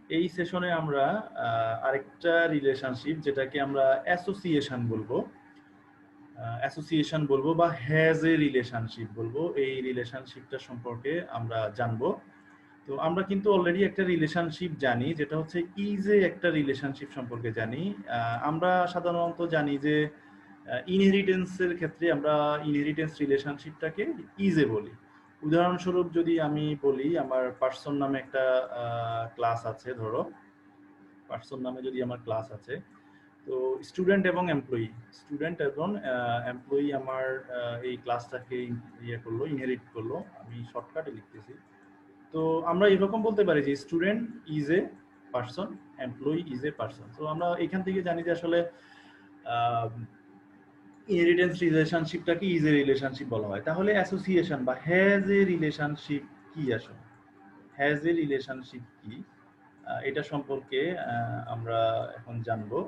এই সেশনে আমরা আরেকটা রিলেশনশিপ যেটাকে আমরা অ্যাসোসিয়েশন বলবো বা হ্যাজ এ রিলেশনশিপ বলবো, এই রিলেশনশিপটা সম্পর্কে আমরা জানবো। তো আমরা কিন্তু অলরেডি একটা রিলেশনশিপ জানি, যেটা হচ্ছে ইজ এ একটা রিলেশনশিপ সম্পর্কে জানি। আমরা সাধারণত জানি যে ইনহেরিটেন্সের ক্ষেত্রে আমরা ইনহেরিটেন্স রিলেশনশিপটাকে ইজ এ বলি। উদাহরণস্বরূপ যদি আমি বলি, আমার পার্সন নামে একটা ক্লাস আছে, ধরো পার্সন নামে যদি আমার ক্লাস আছে, তো স্টুডেন্ট এবং এমপ্লয়ি আমার এই ক্লাসটাকে ইনহেরিট করলো। আমি শর্টকাটে লিখতেছি। তো আমরা এরকম বলতে পারি যে student is a person, employee is a person. তো আমরা এখান থেকে জানি যে আসলে ইনহেরিটেন্স রিলেশনশিপটাকে ইজ এ রিলেশনশিপ বলা হয়। তাহলে অ্যাসোসিয়েশন বা হ্যাজ এ রিলেশনশিপ কি আসলে? হ্যাজ এ রিলেশনশিপ কি, এটা সম্পর্কে আমরা এখন জানবো।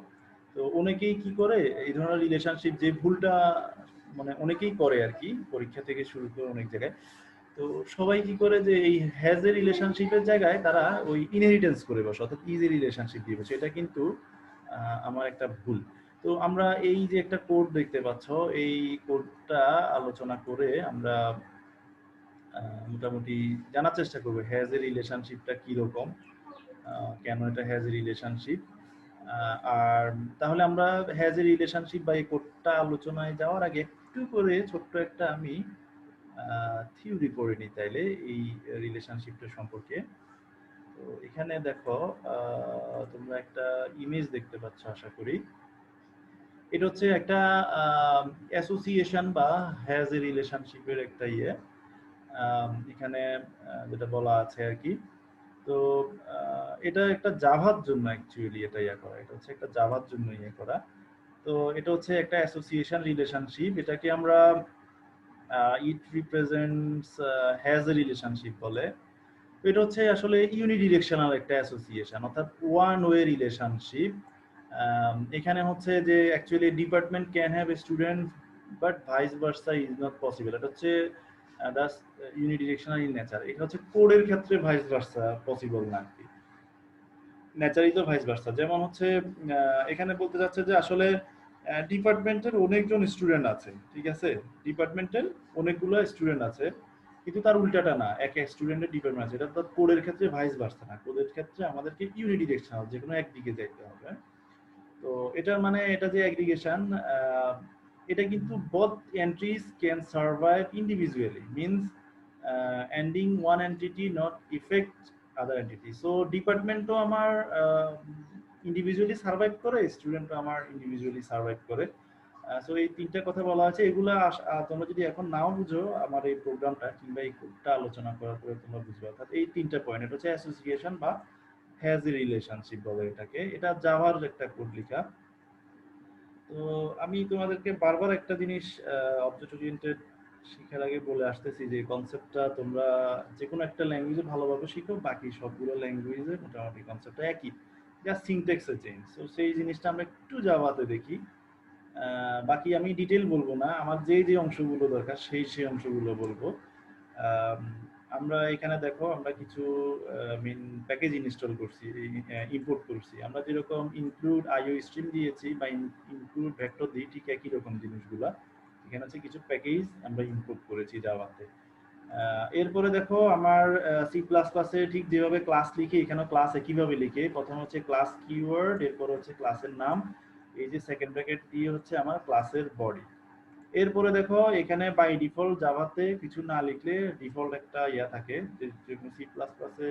তো অনেকেই কি করে এই ধরনের রিলেশনশিপ, যে ভুলটা মানে অনেকেই করে আর কি, পরীক্ষা থেকে শুরু করে অনেক জায়গায়। তো সবাই কি করে যে এই হ্যাজ এ রিলেশনশিপের জায়গায় তারা ওই ইনহেরিটেন্স করে বসে, অর্থাৎ ইজি রিলেশনশিপ দিয়ে বসে। এটা কিন্তু আমার একটা ভুল। তো আমরা এই যে একটা কোড দেখতে পাচ্ছ, এই কোডটা আলোচনা করে আমরা মোটামুটি জানার চেষ্টা করবো হ্যাজ এ রিলেশনশিপটা কিরকম, কেন এটা হ্যাজ এ রিলেশনশিপ। আর তাহলে আমরা হ্যাজ এ রিলেশনশিপ বা এই কোডটা আলোচনায় যাওয়ার আগে একটু করে ছোট্ট একটা আমি থিওরি পড়ে নিই তাইলে এই রিলেশনশিপটা সম্পর্কে। তো এখানে দেখো, তোমরা একটা ইমেজ দেখতে পাচ্ছ আশা করি। এটা হচ্ছে একটা অ্যাসোসিয়েশন বা হ্যাজ এ রিলেশনশিপের একটা ইয়ে। এখানে যেটা বলা আছে আর কি। তো এটা একটা জাভার জন্য অ্যাকচুয়ালি এটা ইয়ে করা, এটা হচ্ছে একটা জাভার জন্য ইয়ে করা। তো এটা হচ্ছে একটা অ্যাসোসিয়েশন রিলেশনশিপ, এটাকে আমরা ইট রিপ্রেজেন্টস হ্যাজ এ রিলেশনশিপ বলে। তো এটা হচ্ছে আসলে ইউনিডিরেকশনাল একটা অ্যাসোসিয়েশন, অর্থাৎ ওয়ান ওয়ে রিলেশনশিপ। এখানে হচ্ছে যে actually department can have a student but vice versa is not possible. এটা হচ্ছে দ্যাটস ইউনিডিরেকশনাল ইন নেচার। এটা হচ্ছে কোডের ক্ষেত্রে ভাইস ভার্সা পসিবল না আর কি, ন্যাচারই তো ভাইস ভার্সা। যেমন হচ্ছে এখানে বলতে যাচ্ছে যে আসলে ডিপার্টমেন্টের অনেকজন স্টুডেন্ট আছে, ঠিক আছে, ডিপার্টমেন্টের অনেকগুলো স্টুডেন্ট আছে, কিন্তু তার উল্টাটা না, এক এক স্টুডেন্টের ডিপার্টমেন্ট আছে। এটা তো কোডের ক্ষেত্রে ভাইস ভার্সা না, কোডের ক্ষেত্রে আমাদেরকে ইউনিডিরেকশনাল যে কোনো একদিকে যাইতে হবে। তো এটার মানে এটা যে অ্যাগ্রিগেশন, এটা কিন্তু both entries can survive individually means ending one entity not affect other entity. So ডিপার্টমেন্টও আমার ইন্ডিভিজুয়ালি সার্ভাইভ করে, স্টুডেন্টও আমার ইন্ডিভিজুয়ালি সার্ভাইভ করে। সো এই তিনটা কথা বলা আছে, এগুলা তোমরা যদি এখন নাও বুঝো আমার এই প্রোগ্রামটা কিংবা এই কোডটা আলোচনা করার পরে তোমরা বুঝবে। অর্থাৎ এই তিনটা পয়েন্ট, এটা হচ্ছে অ্যাসোসিয়েশন বা হ্যাজ এ রিলেশনশিপ বলে এটাকে। এটা জাভার একটা কোড লেখা। তো আমি তোমাদেরকে বারবার একটা জিনিস অবজেক্ট ওরিয়েন্টেড শিখার আগে বলে আসতেছি যে কনসেপ্টটা তোমরা যে কোনো একটা ল্যাঙ্গুয়েজে ভালোভাবে শিখো, বাকি সবগুলো ল্যাঙ্গুয়েজে মোটামুটি কনসেপ্টটা একই, জাস্ট সিনট্যাক্সে চেঞ্জ। তো সেই জিনিসটা আমরা একটু জাভাতে দেখি। বাকি আমি ডিটেল বলবো না, আমার যে যে অংশগুলো দরকার সেই অংশগুলো বলবো। আম, আমরা এখানে দেখো আমরা কিছু মেন প্যাকেজ ইনস্টল করছি, ইম্পোর্ট করছি। আমরা যেরকম ইনক্লুড আইও স্ট্রিম দিয়েছি বা ইনক্লুড ভেক্টর দিই, ঠিক একই রকম জিনিসগুলা এখানে আছে, কিছু প্যাকেজ আমরা ইম্পোর্ট করেছি জাভাতে। এরপরে দেখো আমার সি প্লাস প্লাসে ঠিক যেভাবে ক্লাস লিখে, এখানে ক্লাস একইভাবে লিখে। প্রথম হচ্ছে ক্লাস কিওয়ার্ড, এরপর হচ্ছে ক্লাসের নাম, এই যে সেকেন্ড ব্র্যাকেট দিয়ে হচ্ছে আমার ক্লাসের বডি। এরপরে দেখো এখানে বাই ডিফল্ট জাভাতে কিছু না লিখলে ডিফল্ট একটা ইয়া থাকে, যে সি প্লাস প্লাসে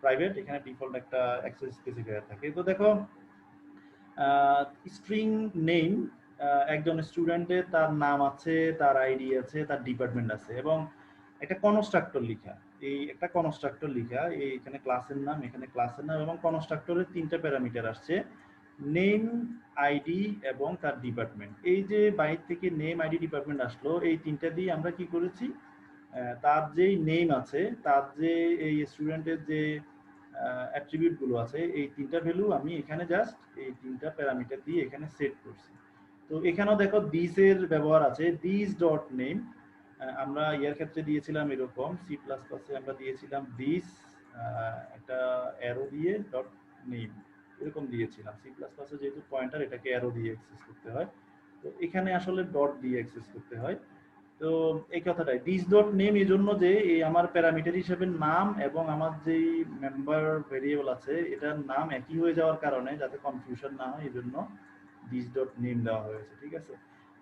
প্রাইভেট, এখানে ডিফল্ট একটা অ্যাক্সেস স্পেসিফায়ার থাকে। তো দেখো স্ট্রিং নেম, একজন স্টুডেন্টের তার নাম আছে, তার আইডি আছে, তার ডিপার্টমেন্ট আছে, এবং একটা কনস্ট্রাক্টর লিখা। এই একটা কনস্ট্রাক্টর লিখা, এই এখানে ক্লাসের নাম, এখানে ক্লাসের নাম, এবং কনস্ট্রাক্টরের তিনটা প্যারামিটার আসছে, নেম, আইডি এবং তার ডিপার্টমেন্ট। এই যে বাইরে থেকে নেম, আইডি, ডিপার্টমেন্ট আসলো, এই তিনটা দিয়ে আমরা কি করেছি, তার যেই নেম আছে, তার যে এই স্টুডেন্টের যে অ্যাট্রিবিউট গুলো আছে, এই তিনটা ভ্যালু আমি এখানে জাস্ট এই তিনটা প্যারামিটার দিয়ে এখানে সেট করছি। তো এখানেও দেখো দিস এর ব্যবহার আছে, দিস ডট নেম। আমরা ইয়ার ক্ষেত্রে দিয়েছিলাম এরকম, সি প্লাস প্লাসে আমরা দিয়েছিলাম দিস একটা অ্যারো দিয়ে ডট নেম এরকম দিয়েছিলাম। সি প্লাস প্লাসে যেহেতু পয়েন্টার, এটাকে অ্যারো দিয়ে অ্যাক্সেস করতে হয়, তো এখানে আসলে ডট দিয়ে অ্যাক্সেস করতে হয়। তো এই কথাটাই দিস ডট নেম এই জন্য যে এই আমার প্যারামিটার হিসেবে নাম এবং আমার যেই মেম্বার ভেরিয়েবল আছে এটার নাম একই হয়ে যাওয়ার কারণে যাতে কনফিউশন না হয় এই জন্য দিস ডট নেম দেওয়া হয়েছে। ঠিক আছে,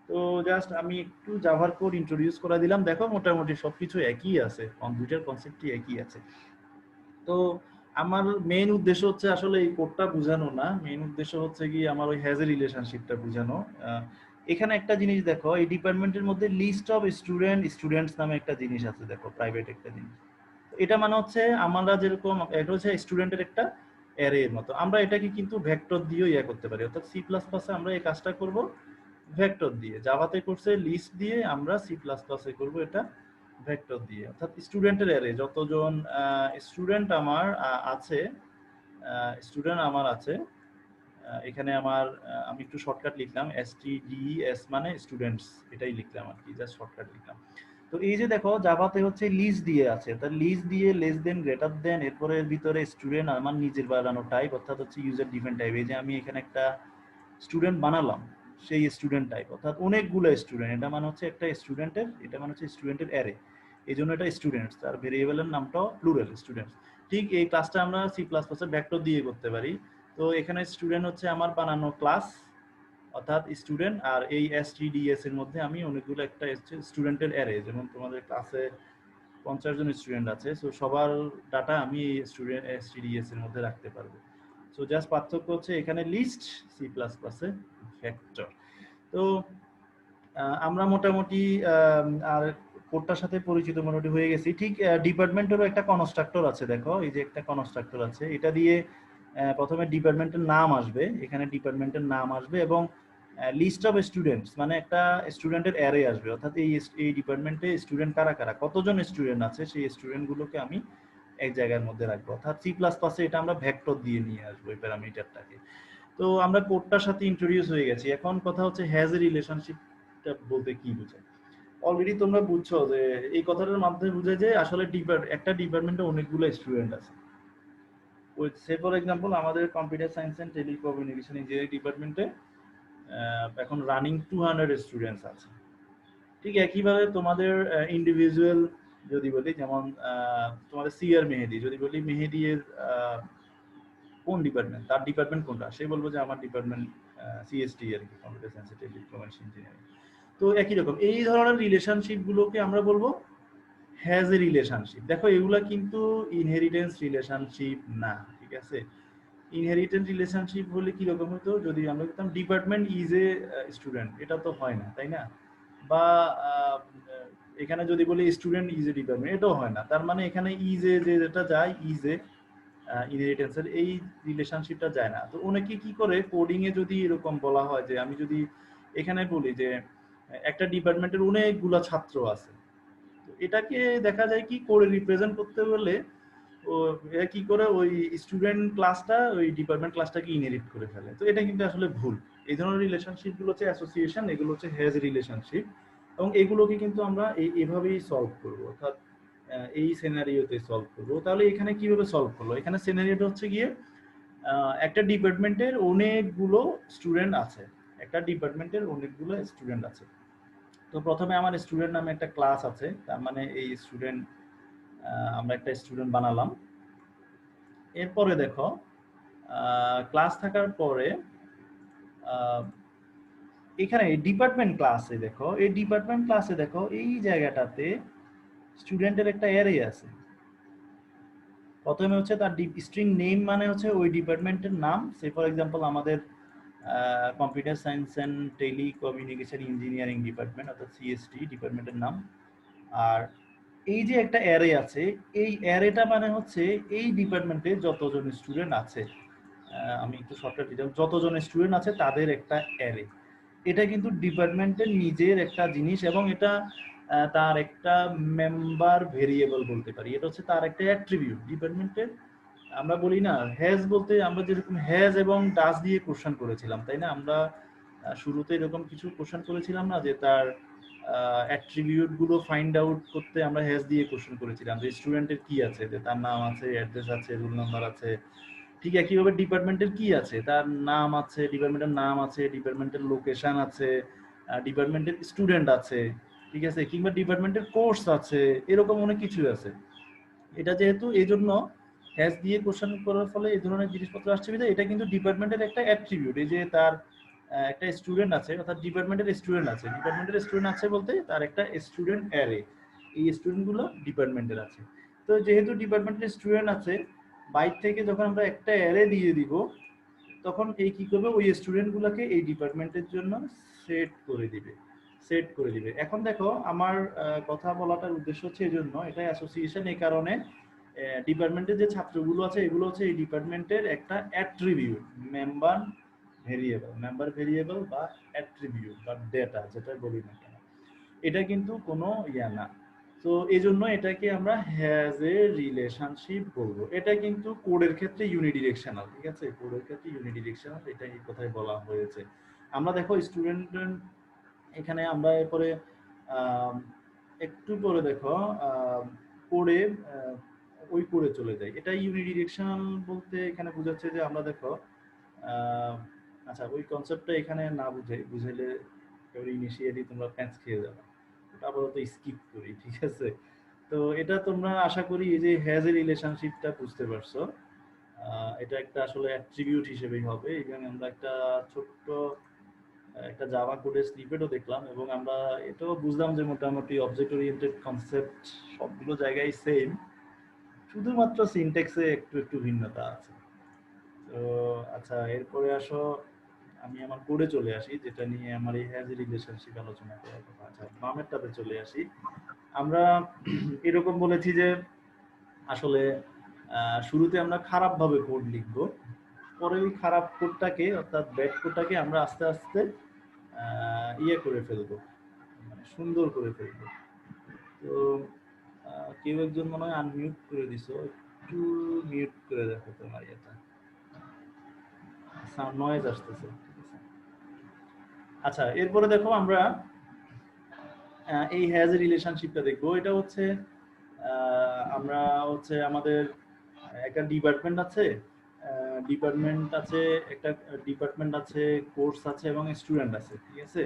তো জাস্ট আমি একটু জাভার কোড ইন্ট্রোডিউস করে দিলাম। দেখো মোটামুটি সবকিছু একই আছে, দুইটার কনসেপ্টই একই আছে। তো আমার মেইন উদ্দেশ্য হচ্ছে আসলে এই কোডটা বোঝানো না, মেইন উদ্দেশ্য হচ্ছে কি আমার ওই হ্যাজ এ রিলেশনশিপটা বোঝানো। এখানে একটা জিনিস দেখো, এই ডিপার্টমেন্টের মধ্যে লিস্ট অফ স্টুডেন্টস নামে একটা জিনিস আছে, দেখো প্রাইভেট একটা জিনিস। এটা মানে হচ্ছে আমরা যেরকম এটা হচ্ছে স্টুডেন্টের একটা অ্যারে এর মতো, আমরা এটাকে কিন্তু ভেক্টর দিয়েও ইয়া করতে পারি। অর্থাৎ সি প্লাস প্লাসে আমরা এই কাজটা করব ভেক্টর দিয়ে, জাভাতে করছে লিস্ট দিয়ে, আমরা সি প্লাস প্লাসে করবো এটা ভেক্টর দিয়ে। অর্থাৎ স্টুডেন্টের অ্যারে যতজন স্টুডেন্ট আমার আছে, এখানে আমার আমি একটু শর্টকাট লিখলাম STDES মানে স্টুডেন্টস, এটাই লিখলাম আর কি, জাস্ট শর্টকাট লিখলাম। তো এই যে দেখো জাভাতে হচ্ছে লিস্ট দিয়ে আছে, তার লিস্ট দিয়ে লেস দেন গ্রেটার দেন, এরপরে এর ভিতরে স্টুডেন্ট আমার নিজের বানানো টাইপ, অর্থাৎ হচ্ছে ইউজার ডিফাইন টাইপ। এই যে আমি এখানে একটা স্টুডেন্ট বানালাম, সেই স্টুডেন্ট টাইপ অর্থাৎ অনেকগুলো স্টুডেন্ট, এটা মানে হচ্ছে একটা স্টুডেন্টের, এটা মানে হচ্ছে স্টুডেন্টের অ্যারে, এই জন্য এটা স্টুডেন্টস, তার ভেরিয়েবলের নামটাও প্লুরাল স্টুডেন্টস। ঠিক এই ক্লাসটা আমরা সি প্লাস প্লাসের ভেক্টর দিয়ে করতে পারি। তো এখানে স্টুডেন্ট হচ্ছে আমার বানানো ক্লাস অর্থাৎ স্টুডেন্ট, আর এই STDS এর মধ্যে আমি অনেকগুলো একটা স্টুডেন্টের অ্যারে, যেমন তোমাদের ক্লাসে 50 জন স্টুডেন্ট আছে, সো সবার ডাটা আমি এই স্টুডেন্ট STDS এর মধ্যে রাখতে পারবো। সো জাস্ট পার্থক্য হচ্ছে এখানে লিস্ট, সি প্লাস প্লাসে ভেক্টর। তো আমরা মোটামুটি আর কোডটার সাথে পরিচিত মোটামুটি হয়ে গেছি। ঠিক ডিপার্টমেন্টেরও একটা কনস্ট্রাক্টর আছে, দেখো এই যে একটা কনস্ট্রাক্টর আছে, এটা দিয়ে প্রথমে ডিপার্টমেন্টের নাম আসবে, এখানে ডিপার্টমেন্টের নাম আসবে এবং লিস্ট অফ স্টুডেন্টস মানে একটা স্টুডেন্টের অ্যারে আসবে, অর্থাৎ এই ডিপার্টমেন্টে স্টুডেন্ট কারা কারা, কতজন স্টুডেন্ট আছে সেই স্টুডেন্টগুলোকে আমি এক জায়গার মধ্যে রাখবো। অর্থাৎ সি প্লাস প্লাসে এটা আমরা ভেক্টর দিয়ে নিয়ে আসবো এই প্যারামিটারটাকে। তো আমরা কোডটার সাথে ইন্ট্রোডিউস হয়ে গেছি, এখন কথা হচ্ছে হ্যাজ এ রিলেশনশিপটা বলতে কি বোঝায়। অলরেডি তোমরা বুঝছো যে এই কথাটার মাধ্যমে বুঝে যে আসলে একটা ডিপার্টমেন্টে অনেকগুলো স্টুডেন্ট আছে। ওই সে ফর এক্সাম্পল আমাদের computer science and telecommunication engineering ডিপার্টমেন্টে এখন রানিং 200 স্টুডেন্টস আছে। ঠিক একইভাবে তোমাদের ইন্ডিভিজুয়াল যদি বলি, যেমন তোমাদের সিআর মেহেদি যদি বলি, মেহেদি এর কোন ডিপার্টমেন্ট, তার ডিপার্টমেন্ট কোনটা, সে বলবো যে আমার ডিপার্টমেন্ট CST আর কি, computer science and telecommunication engineering. তো একই রকম এই ধরনের রিলেশনশিপ গুলোকে আমরা বলবো হ্যাজ এ রিলেশনশিপ। দেখো এগুলা কিন্তু ইনহেরিটেন্স রিলেশনশিপ না, ঠিক আছে। ইনহেরিটেন্স রিলেশনশিপ হলে কি রকম হতো, যদি আমরা বলতাম ডিপার্টমেন্ট ইজ এ স্টুডেন্ট, এটা তো হয় না, তাই না। বা এখানে যদি বলি স্টুডেন্ট ইজ এ ডিপার্টমেন্ট, এটাও হয় না। তার মানে এখানে ইজ এ যেটা যায়, ইজ এ ইনহেরিটেন্সের এই রিলেশনশিপটা যায় না। তো অনেকে কি করে কোডিং এ যদি এরকম বলা হয় যে আমি যদি এখানে বলি যে একটা ডিপার্টমেন্টের অনেকগুলো ছাত্র আছে, তো এটাকে দেখা যায় কি করে রিপ্রেজেন্ট করতে হলে ও এরা কি করে ওই স্টুডেন্ট ক্লাসটা ওই ডিপার্টমেন্ট ক্লাসটাকে ইনহেরিট করে ফেলে। তো এটা কিন্তু আসলে ভুল। এই ধরনের রিলেশনশিপ গুলো হচ্ছে অ্যাসোসিয়েশন, এগুলো হচ্ছে হ্যাজ রিলেশনশিপ, এবং এগুলোকে কিন্তু আমরা এভাবেই সলভ করব, অর্থাৎ এই সিনারিওতে সলভ করব। তাহলে এখানে কিভাবে সলভ করলো, এখানে সিনারিওটা হচ্ছে গিয়ে একটা ডিপার্টমেন্টের অনেকগুলো স্টুডেন্ট আছে, একটা ডিপার্টমেন্টের অনেকগুলো স্টুডেন্ট আছে। তো প্রথমে আমার স্টুডেন্ট নামে একটা ক্লাস আছে, তার মানে এই স্টুডেন্ট আমরা একটা স্টুডেন্ট বানালাম। এরপরে দেখো ক্লাস থাকার পরে এখানে ডিপার্টমেন্ট ক্লাসে দেখো, এই ডিপার্টমেন্ট ক্লাসে দেখো এই জায়গাটাতে স্টুডেন্টের একটা অ্যারে আছে। প্রথমে হচ্ছে তার স্ট্রিং নেম মানে হচ্ছে ওই ডিপার্টমেন্টের নাম, সে ফর এক্সাম্পল আমাদের computer science and telecommunication engineering department অর্থাৎ CST ডিপার্টমেন্টের নাম। আর এই যে একটা অ্যারে আছে, এই অ্যারেটা মানে হচ্ছে এই ডিপার্টমেন্টে যতজন স্টুডেন্ট আছে, আমি একটু শর্টকাট দিলাম, যতজন স্টুডেন্ট আছে তাদের একটা অ্যারে। এটা কিন্তু ডিপার্টমেন্টের নিজের একটা জিনিস এবং এটা তার একটা মেম্বার ভেরিয়েবল বলতে পারি, এটা হচ্ছে তার একটা অ্যাট্রিবিউট ডিপার্টমেন্টের। আমরা বলি না হ্যাজ বলতে, আমরা যেরকম হ্যাজ এবং ডাজ দিয়ে কোশ্চেন করেছিলাম, তাই না। আমরা শুরুতে এরকম কিছু কোশ্চেন করেছিলাম না, যে তার অ্যাট্রিবিউট গুলো ফাইন্ড আউট করতে আমরা হ্যাজ দিয়ে কোশ্চেন করেছিলাম যে স্টুডেন্টের কি আছে, যে তার নাম আছে, অ্যাড্রেস আছে, রোল নাম্বার আছে। ঠিক একইভাবে ডিপার্টমেন্টের কি আছে, তার নাম আছে, ডিপার্টমেন্টের নাম আছে, ডিপার্টমেন্টের লোকেশন আছে, ডিপার্টমেন্টের স্টুডেন্ট আছে, ঠিক আছে, কিংবা ডিপার্টমেন্টের কোর্স আছে, এরকম অনেক কিছু আছে। এটা যেহেতু এই জন্য হ্যাজ দিয়ে কোশ্চেন করার ফলে এই ধরনের জিনিসপত্র আসছে বিধায় এটা কিন্তু ডিপার্টমেন্টের একটা অ্যাট্রিবিউট। এই যে তার একটা স্টুডেন্ট আছে, অর্থাৎ ডিপার্টমেন্টের স্টুডেন্ট আছে, ডিপার্টমেন্টের স্টুডেন্ট আছে বলতে তার একটা স্টুডেন্ট অ্যারে, এই স্টুডেন্টগুলো ডিপার্টমেন্টের আছে। তো যেহেতু ডিপার্টমেন্টের স্টুডেন্ট আছে, বাইর থেকে যখন আমরা একটা অ্যারে দিয়ে দিব, তখন এই কি করবে, ওই স্টুডেন্টগুলোকে এই ডিপার্টমেন্টের জন্য সেট করে দিবে, সেট করে দিবে। এখন দেখো আমার কথা বলাটার উদ্দেশ্য হচ্ছে এই জন্য, এটা অ্যাসোসিয়েশন এই কারণে ডিপার্টমেন্টের যে ছাত্রগুলো আছে এগুলো হচ্ছে এই ডিপার্টমেন্টের একটা attribute, member variable, member variable বা অ্যাট্রিবিউট বা ডেটা যেটা বলি না কেন, এটা কিন্তু কোনো ইয়া না। তো এই জন্য এটাকে আমরা হ্যাজ এ রিলেশনশিপ বলবো। এটা কিন্তু কোডের ক্ষেত্রে ইউনিডিরেকশনাল, ঠিক আছে, কোডের ক্ষেত্রে ইউনিডিরেকশনাল, এটা এই কথাই বলা হয়েছে। আমরা দেখো স্টুডেন্ট, এখানে আমরা এরপরে একটু পরে দেখো কোডে, ওই কোডে চলে যাই। এটা ইউনিডিরেকশনাল বলতে এখানে বোঝাচ্ছে যে আমরা দেখো আচ্ছা ওই কনসেপ্টটা এখানে না বুঝাইলে ইনিশিয়ালি তোমরা প্যাঁচ খেয়ে যাবে, ওটা আপাতত স্কিপ করি, ঠিক আছে। তো এটা তোমরা আশা করি এই যে হ্যাজ এ রিলেশনশিপটা বুঝতে পারছো। এটা একটা আসলে অ্যাট্রিবিউট হিসেবেই হবে। এবং আমরা একটা ছোট্ট একটা জাভা কোডের স্নিপেটও দেখলাম, এবং আমরা এটাও বুঝলাম যে মোটামুটি অবজেক্ট ওরিয়েন্টেড কনসেপ্ট সবগুলো জায়গায় সেম, শুধুমাত্র সিনট্যাক্সে একটু একটু ভিন্নতা আছে। তো আচ্ছা এরপরে আসো আমি আমার কোডে চলে আসি, যেটা নিয়ে আমার এই হ্যাজ রিলেশনশিপ আলোচনা করার কথা। আচ্ছা বামেরটাতে চলে আসি। আমরা এরকম বলেছি যে আসলে শুরুতে আমরা খারাপ ভাবে কোড লিখবো, পরে ওই খারাপ কোডটাকে অর্থাৎ ব্যাড কোডটাকে আমরা আস্তে আস্তে ইয়ে করে ফেলবো, মানে সুন্দর করে ফেলবো। তো কেউ একজন মনে হয় আনমিউট করে দিছো, একটু মিউট করে দেখো তোমার ইয়েটা, সাউন্ড নয়েজ আসতেছে, ঠিক আছে। আচ্ছা এরপরে দেখো আমরা এই হ্যাজ রিলেশনশিপটা দেখবো। এটা হচ্ছে আমরা হচ্ছে আমাদের একটা ডিপার্টমেন্ট আছে, ডিপার্টমেন্ট আছে, একটা ডিপার্টমেন্ট আছে, কোর্স আছে এবং স্টুডেন্ট আছে, ঠিক আছে।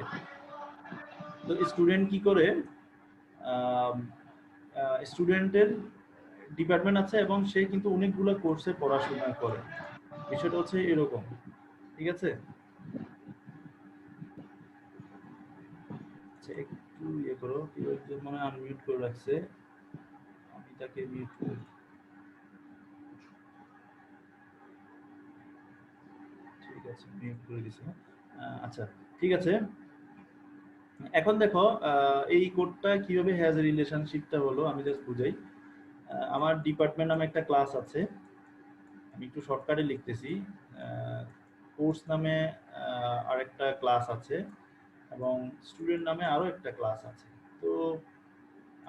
তো স্টুডেন্ট কি করে, স্টুডেন্টের ডিপার্টমেন্ট আছে এবং সে কিন্তু অনেকগুলো কোর্সে পড়াশোনা করে, বিষয়টা হচ্ছে এরকম, ঠিক আছে। আচ্ছা একটু ইয়ে করো, কেউ একজন মনে হয় আনমিউট করে রাখছে, আমি তাকে মিউট করি, ঠিক আছে মিউট করে দিছি। আচ্ছা ঠিক আছে। এখন দেখো এই কোডটা কিভাবে হ্যাজ রিলেশনশিপটা হলো আমি জাস্ট বুঝাই। আমার ডিপার্টমেন্ট নামে একটা ক্লাস আছে, আমি একটু শর্টকাটে লিখতেছি। কোর্স নামে আরেকটা ক্লাস আছে এবং স্টুডেন্ট নামে আরো একটা ক্লাস আছে। তো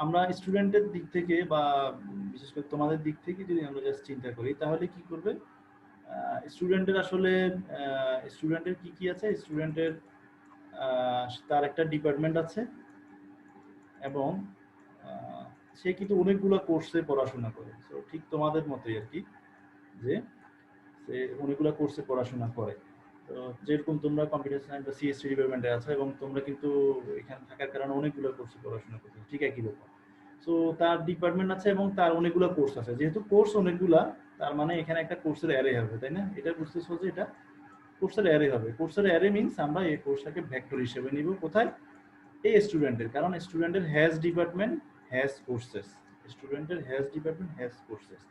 আমরা স্টুডেন্টের দিক থেকে বা বিশেষ করে তোমাদের দিক থেকে যদি আমরা জাস্ট চিন্তা করি, তাহলে কি করবে, স্টুডেন্টের আসলে স্টুডেন্টের কি কি আছে, স্টুডেন্টের তার একটা ডিপার্টমেন্ট আছে এবং সে কিন্তু অনেকগুলো কোর্সে পড়াশোনা করে। তো ঠিক তোমাদের মতোই আর কি, যে সে অনেকগুলো কোর্সে পড়াশোনা করে। তো যেরকম তোমরা কম্পিউটার সায়েন্স বা সিএসসি ডিপার্টমেন্টে আছো এবং তোমরা কিন্তু এখানে থাকার কারণে অনেকগুলো কোর্সে পড়াশোনা করছো, ঠিক একই রকম। সো তার ডিপার্টমেন্ট আছে এবং তার অনেকগুলো কোর্স আছে, যেহেতু কোর্স অনেকগুলা তার মানে এখানে একটা কোর্সের অ্যারে হবে, তাই না? এটা বুঝতেছো যে এটা কোর্সের অ্যারে হবে। কোর্সের অ্যারে মিন্স আমরা এই কোর্সটাকে ভেক্টর হিসেবে নিব কোথায়, এই স্টুডেন্টের, কারণ স্টুডেন্টের হ্যাজ ডিপার্টমেন্ট হ্যাজ কোর্সেস, স্টুডেন্টের হ্যাজ ডিপার্টমেন্ট হ্যাজ কোর্সেস।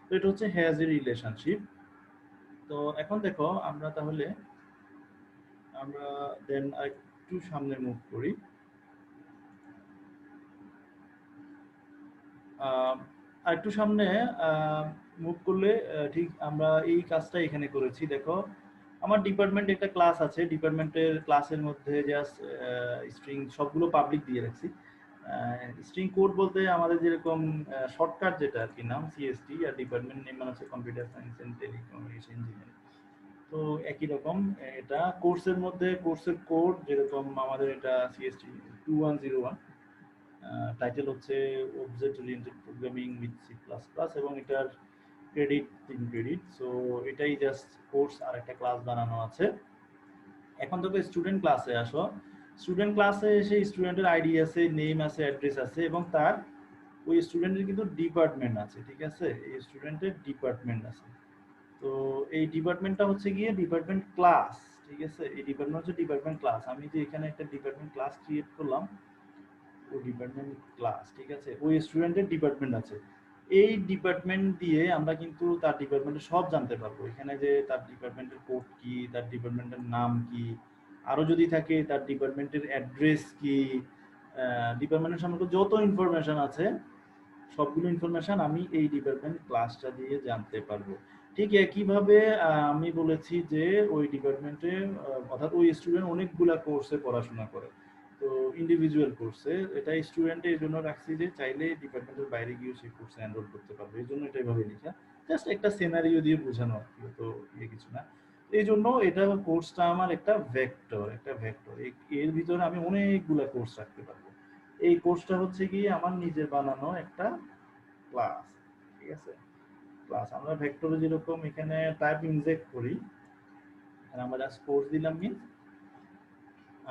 তো এটা হচ্ছে হ্যাজ এর রিলেশনশিপ। তো এখন দেখো আমরা তাহলে আমরা দেন একটু সামনে মুভ করি। আর একটু সামনে মুভ করলে ঠিক আমরা এই কাজটা এখানে করেছি। দেখো আমার ডিপার্টমেন্ট একটা ক্লাস আছে, ডিপার্টমেন্টের ক্লাসের মধ্যে জাস্ট স্ট্রিং সবগুলো পাবলিক দিয়ে রাখছি। স্ট্রিং কোড বলতে আমাদের যেরকম শর্টকাট যেটা আর কি নাম সিএসটি, আর ডিপার্টমেন্ট নেম মানে হচ্ছে computer science and telecommunication engineering. তো একই রকম এটা কোর্সের মধ্যে কোর্সের কোড যেরকম আমাদের এটা সিএসটি 2101, টাইটেল হচ্ছে object oriented programming with C plus plus, এবং এটার ক্রেডিট 3 ক্রেডিট। সো এটাই জাস্ট কোর্স, আর একটা ক্লাস বানানো আছে। এখন তোকে স্টুডেন্ট ক্লাসে আসো। স্টুডেন্ট ক্লাসে এসে স্টুডেন্টের আইডি আছে, নেম আছে, অ্যাড্রেস আছে, এবং তার ওই স্টুডেন্টের কিন্তু ডিপার্টমেন্ট আছে, ঠিক আছে? এই স্টুডেন্টের ডিপার্টমেন্ট আছে। তো এই ডিপার্টমেন্টটা হচ্ছে গিয়ে ডিপার্টমেন্ট ক্লাস, ঠিক আছে? এই ডিপার্টমেন্ট হচ্ছে ডিপার্টমেন্ট ক্লাস। আমি যে এখানে একটা ডিপার্টমেন্ট ক্লাস ক্রিয়েট করলাম, ও ডিপার্টমেন্ট ক্লাস, ঠিক আছে? ওই স্টুডেন্টের ডিপার্টমেন্ট আছে। এই ডিপার্টমেন্ট দিয়ে আমরা কিন্তু তার ডিপার্টমেন্টের সব জানতে পারবো। এখানে যে তার ডিপার্টমেন্টের কোড কি, তার ডিপার্টমেন্টের নাম কি, আরো যদি থাকে তার ডিপার্টমেন্টের অ্যাড্রেস কি, ডিপার্টমেন্টের সম্পর্কে যত ইনফরমেশন আছে সবগুলো ইনফরমেশন আমি এই ডিপার্টমেন্ট ক্লাসটা দিয়ে জানতে পারবো। ঠিক একইভাবে আমি বলেছি যে ওই ডিপার্টমেন্টে অর্থাৎ ওই স্টুডেন্ট অনেকগুলা কোর্সে পড়াশোনা করে, তো ইন্ডিভিজুয়াল কোর্সে। এটা স্টুডেন্টের এই জন্য রাখছি যে চাইলে ডিপার্টমেন্টের বাইরে গিয়ে সেই কোর্সে এনরোল করতে পারবে, এই জন্য এটা এভাবে লিখা। জাস্ট একটা সিনারিও দিয়ে বোঝানো আর কি, তো কিছু না। এই জন্য এটা কোর্সটা আমার একটা ভেক্টর, এর ভিতরে আমি অনেকগুলা কোর্স রাখতে পারবো। এই কোর্সটা হচ্ছে গিয়ে আমার নিজের বানানো একটা ক্লাস, ঠিক আছে? ক্লাস আমরা ভেক্টরে যেরকম এখানে টাইপ ইনজেক্ট করি, এখানে আমরা জাস্ট কোর্স দিলাম, মিন্স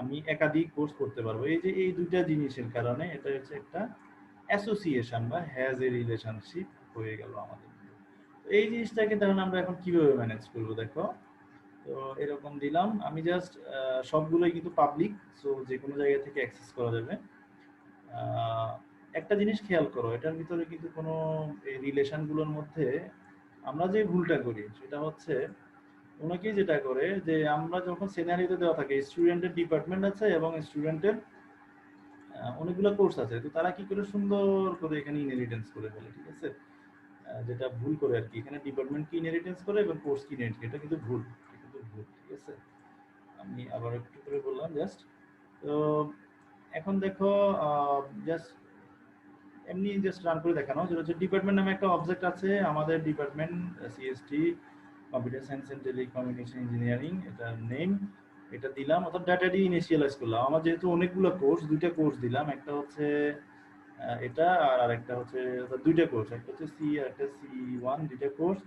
আমি একাধিক কোর্স করতে পারবো। এই যে এই দুইটা জিনিসের কারণে এটা হচ্ছে একটা অ্যাসোসিয়েশন বা হ্যাজ এ রিলেশনশিপ হয়ে গেল আমাদের। এই জিনিসটাকে তাহলে আমরা এখন কিভাবে ম্যানেজ করবো দেখো। তো এরকম দিলাম আমি জাস্ট, সবগুলোই কিন্তু পাবলিক, সো যে কোনো জায়গা থেকে অ্যাক্সেস করা যাবে। একটা জিনিস খেয়াল করো, এটার ভিতরে কিন্তু কোনো এই রিলেশনগুলোর মধ্যে আমরা যে ভুলটা করি সেটা হচ্ছে, অনেকেই যেটা করে যে আমরা যখন সিনারিওতে দেওয়া থাকে স্টুডেন্টের ডিপার্টমেন্ট আছে এবং স্টুডেন্টের অনেকগুলো কোর্স আছে, তো তারা কি করে সুন্দর করে এখানে ইনহেরিটেন্স করে ফেলে, ঠিক আছে? যেটা ভুল করে আর কি, এখানে ডিপার্টমেন্ট কি ইনহেরিটেন্স করে এবং কোর্স কি ইনহেরিট করে, এটা কিন্তু ভুল, ঠিক আছে? আমি আবার একটু করে বললাম জাস্ট। তো এখন দেখো, জাস্ট এমনি জাস্ট রান করে দেখানো যেটা হচ্ছে ডিপার্টমেন্ট নামে একটা অবজেক্ট আছে আমাদের department, CST computer science and telecommunication engineering, এটা নেম, এটা দিলাম, অর্থাৎ ডাটা দিয়ে ইনিশিয়ালাইজ করলাম। আমার যেহেতু অনেকগুলো কোর্স, দুইটা কোর্স দিলাম, একটা হচ্ছে এটা, আর আরেকটা হচ্ছে, দুইটা কোর্স, একটা হচ্ছে সি আর একটা C1, দুইটা কোর্স।